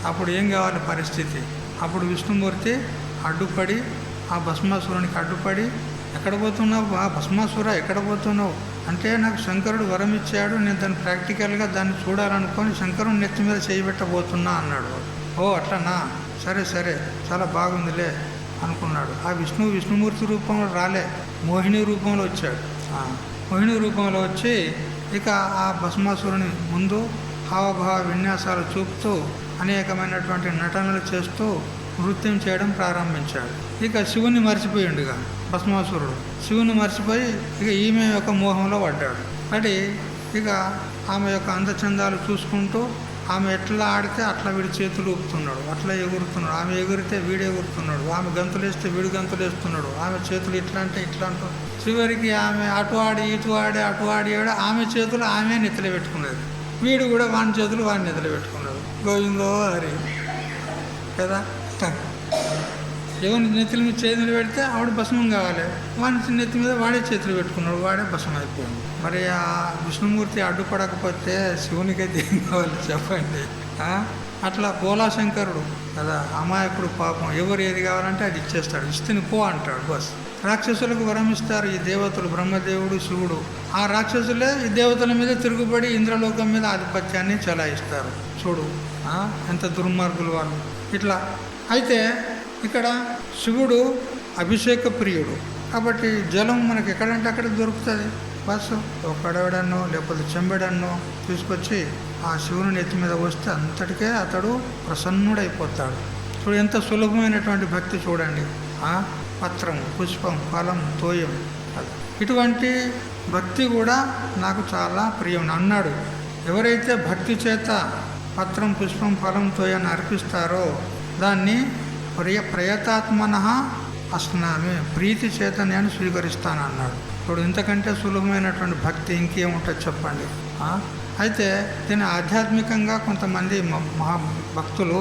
S1: అప్పుడు ఏం కావాలి పరిస్థితి? అప్పుడు విష్ణుమూర్తి అడ్డుపడి ఆ భస్మాసురునికి అడ్డుపడి, ఎక్కడ పోతున్నావు ఆ భస్మాసుర, ఎక్కడ పోతున్నావు అంటే నాకు శంకరుడు వరం ఇచ్చాడు, నేను దాన్ని ప్రాక్టికల్గా దాన్ని చూడాలనుకొని శంకరుని నెత్తి మీద చేయబెట్టబోతున్నా అన్నాడు. ఓ అట్లనా, సరే సరే చాలా బాగుందిలే అనుకున్నాడు. ఆ విష్ణుమూర్తి రూపంలో రాలే, మోహిని రూపంలో వచ్చాడు. మోహిని రూపంలో వచ్చి ఇక ఆ భస్మాసురుని ముందు హావభావ విన్యాసాలు చూపుతూ అనేకమైనటువంటి నటనలు చేస్తూ నృత్యం చేయడం ప్రారంభించాడు. ఇక శివుని మర్చిపోయిండుగా భస్మాసురుడు. శివుని మర్చిపోయి ఇక ఈమె యొక్క మోహంలో పడ్డాడు. పడి ఇక ఆమె యొక్క అందచందాలు చూసుకుంటూ ఆమె ఎట్లా ఆడితే అట్లా వీడి చేతులు ఊపుతున్నాడు, అట్లా ఎగురుతున్నాడు. ఆమె ఎగురితే వీడు ఎగురుతున్నాడు, ఆమె గంతులు వేస్తే వీడు గంతులు వేస్తున్నాడు. ఆమె చేతులు ఇట్లా అంటే ఇట్లా అంటూ చివరికి ఆమె అటు ఆడి ఇటు ఆడి అటు ఆడి ఆమె చేతులు ఆమె నెత్తలు పెట్టుకున్నది, వీడు కూడా వాని చేతులు వాడిని నెత్తలు పెట్టుకున్నాడు. గోవిందో హరి కదా. ఎవరి నెత్తుల మీద చేతులు పెడితే ఆవిడ భస్మం కావాలి, వాని నెత్తి మీద వాడే చేతులు పెట్టుకున్నాడు, వాడే భస్మం అయిపోయింది. మరి ఆ విష్ణుమూర్తి అడ్డుపడకపోతే శివునికైతే ఏం కావాలి చెప్పండి. అట్లా బోలాశంకరుడు కదా, అమాయకుడు పాపం. ఎవరు ఏది కావాలంటే అది ఇచ్చేస్తాడు, ఇస్తేని పో అంటాడు బస్. రాక్షసులకు వరం ఇస్తారు ఈ దేవతలు, బ్రహ్మదేవుడు శివుడు. ఆ రాక్షసులే ఈ దేవతల మీద తిరుగుబడి ఇంద్రలోకం మీద ఆధిపత్యాన్ని చెలాయిస్తారు. చూడు ఎంత దుర్మార్గులు వాళ్ళు. ఇట్లా అయితే ఇక్కడ శివుడు అభిషేక ప్రియుడు కాబట్టి జలం మనకి ఎక్కడంటే అక్కడ దొరుకుతుంది. బస్సు ఒకడవడన్నో లేకపోతే చెంబెడన్నో తీసుకొచ్చి ఆ శివుని నెత్తి మీద వస్తే అంతటికే అతడు ప్రసన్నుడైపోతాడు. చూడు ఎంత సులభమైనటువంటి భక్తి చూడండి. పత్రం, పుష్పం, ఫలం, తోయం, ఇటువంటి భక్తి కూడా నాకు చాలా ప్రియం అన్నాడు. ఎవరైతే భక్తి చేత పత్రం, పుష్పం, ఫలం, తోయాన్ని అర్పిస్తారో దాన్ని ప్రయతాత్మన అస్నామి, ప్రీతి చేత నేను స్వీకరిస్తాను అన్నాడు. ఇప్పుడు ఇంతకంటే సులభమైనటువంటి భక్తి ఇంకేముంటుంది చెప్పండి. అయితే దీన్ని ఆధ్యాత్మికంగా కొంతమంది భక్తులు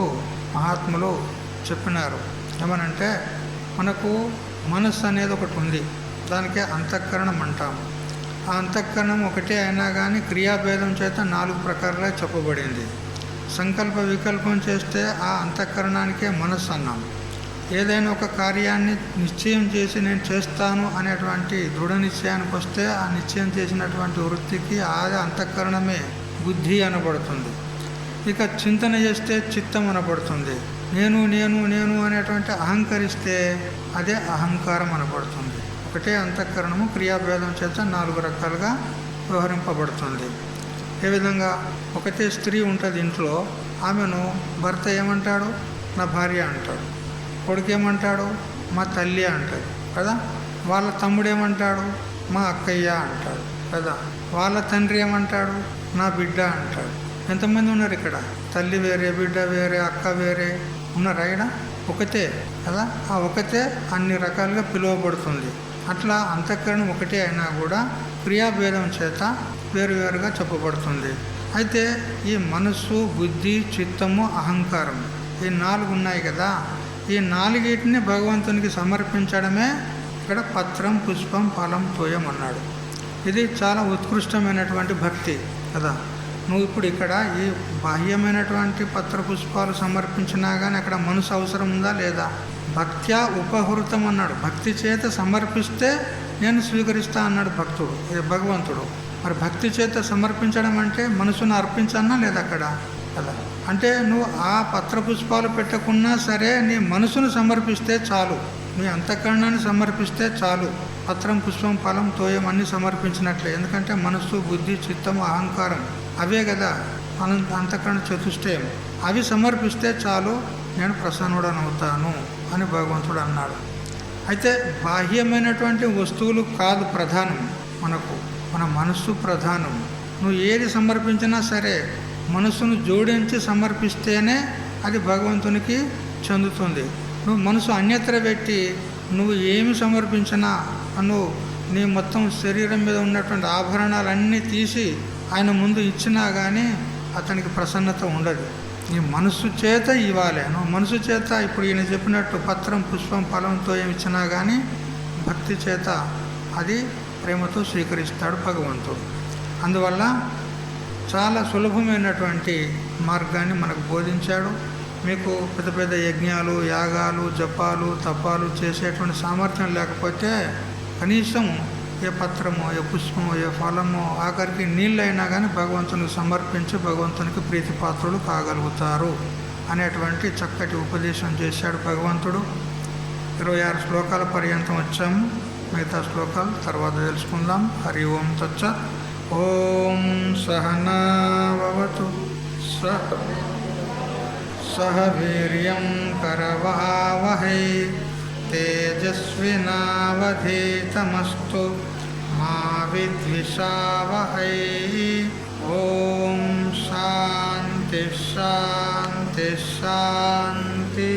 S1: మహాత్ములు చెప్పినారు. ఏమనంటే మనకు మనస్సు అనేది ఒకటి ఉంది, దానికే అంతఃకరణం అంటాము. ఆ అంతఃకరణం ఒకటే అయినా కానీ క్రియాభేదం చేత 4 ప్రకారాలుగా చెప్పబడింది. సంకల్ప వికల్పం చేస్తే ఆ అంతఃకరణానికే మనస్సు అన్నాం. ఏదైనా ఒక కార్యాన్ని నిశ్చయం చేసి నేను చేస్తాను అనేటువంటి దృఢ నిశ్చయానికి వస్తే ఆ నిశ్చయం చేసినటువంటి వృత్తికి ఆది అంతఃకరణమే బుద్ధి అనబడుతుంది. ఇక చింతన చేస్తే చిత్తం అనబడుతుంది. నేను నేను నేను అనేటువంటి అహంకరిస్తే అదే అహంకారం అనబడుతుంది. ఒకటే అంతఃకరణము క్రియాభేదం చేత 4 రకాలుగా వ్యవహరింపబడుతుంది. ఏ విధంగా ఒకటే స్త్రీ ఉంటుంది ఇంట్లో, ఆమెను భర్త ఏమంటాడు? నా భార్య అంటాడు. కొడుకు ఏమంటాడు? మా తల్లి అంటాడు కదా. వాళ్ళ తమ్ముడు ఏమంటాడు? మా అక్కయ్య అంటాడు కదా. వాళ్ళ తండ్రి ఏమంటాడు? నా బిడ్డ అంటాడు. ఎంతమంది ఉన్నారు ఇక్కడ? తల్లి వేరే, బిడ్డ వేరే, అక్క వేరే ఉన్నారా? ఇక్కడ ఒకతే కదా. ఆ ఒకతే అన్ని రకాలుగా పిలువబడుతుంది. అట్లా అంతఃకరణం ఒకటే అయినా కూడా క్రియాభేదం చేత వేరువేరుగా చెప్పబడుతుంది. అయితే ఈ మనస్సు, బుద్ధి, చిత్తము, అహంకారం ఈ 4 ఉన్నాయి కదా. ఈ 4టిని భగవంతునికి సమర్పించడమే ఇక్కడ పత్రం, పుష్పం, ఫలం, తోయం అన్నాడు. ఇది చాలా ఉత్కృష్టమైనటువంటి భక్తి కదా. నువ్వు ఇప్పుడు ఇక్కడ ఈ బాహ్యమైనటువంటి పత్రపుష్పాలు సమర్పించినా కానీ అక్కడ మనసు అవసరం ఉందా లేదా? భక్త్యా ఉపహృతం అన్నాడు. భక్తి చేత సమర్పిస్తే నేను స్వీకరిస్తా అన్నాడు భక్తుడు, భగవంతుడు. మరి భక్తి చేత సమర్పించడం అంటే మనసును అర్పించన్నా లేదా అక్కడ కదా? అంటే నువ్వు ఆ పత్రపుష్పాలు పెట్టకున్నా సరే నీ మనసును సమర్పిస్తే చాలు, నీ అంతఃకరణాన్ని సమర్పిస్తే చాలు. పత్రం, పుష్పం, ఫలం, తోయం అన్నీ సమర్పించినట్లే. ఎందుకంటే మనస్సు, బుద్ధి, చిత్తము, అహంకారం అవే కదా అంతఃకరణ చతుష్టయం. అవి సమర్పిస్తే చాలు, నేను ప్రసన్నుడనవుతాను అని భగవంతుడు అన్నాడు. అయితే బాహ్యమైనటువంటి వస్తువులు కాదు ప్రధానం, మన మనస్సు ప్రధానం. నువ్వు ఏది సమర్పించినా సరే మనస్సును జోడించి సమర్పిస్తేనే అది భగవంతునికి చెందుతుంది. నువ్వు మనసు అన్యత్ర పెట్టి నువ్వు ఏమి సమర్పించినా, నువ్వు నీ మొత్తం శరీరం మీద ఉన్నటువంటి ఆభరణాలన్నీ తీసి ఆయన ముందు ఇచ్చినా కానీ అతనికి ప్రసన్నత ఉండదు. నీ మనస్సు చేత ఇవ్వాలి. నువ్వు మనసు చేత ఇప్పుడు ఈయన చెప్పినట్టు పత్రం, పుష్పం, ఫలంతో ఏమి ఇచ్చినా కానీ భక్తి చేత అది ప్రేమతో స్వీకరిస్తాడు భగవంతుడు. అందువల్ల చాలా సులభమైనటువంటి మార్గాన్ని మనకు బోధించాడు. మీకు పెద్ద పెద్ద యజ్ఞాలు, యాగాలు, జపాలు, తపాలు చేసేటువంటి సామర్థ్యం లేకపోతే కనీసం ఏ పత్రమో, ఏ పుష్పమో, ఏ ఫలమో, ఆఖరికి నీళ్ళైనా కానీ భగవంతునికి సమర్పించి భగవంతునికి ప్రీతిపాత్రులు కాగలుగుతారు అనేటువంటి చక్కటి ఉపదేశం చేశాడు భగవంతుడు. 26 శ్లోకాల పర్యంతం వచ్చాము. మిగతా శ్లోకాలు తర్వాత తెలుసుకుందాం. హరి ఓం తత్సత్. ఓం సహనావతు సహ వీర్యం కరవావహై తేజస్వినావధీతమస్తు మా విద్విషావహై. ఓం శాంతి శాంతి శాంతి.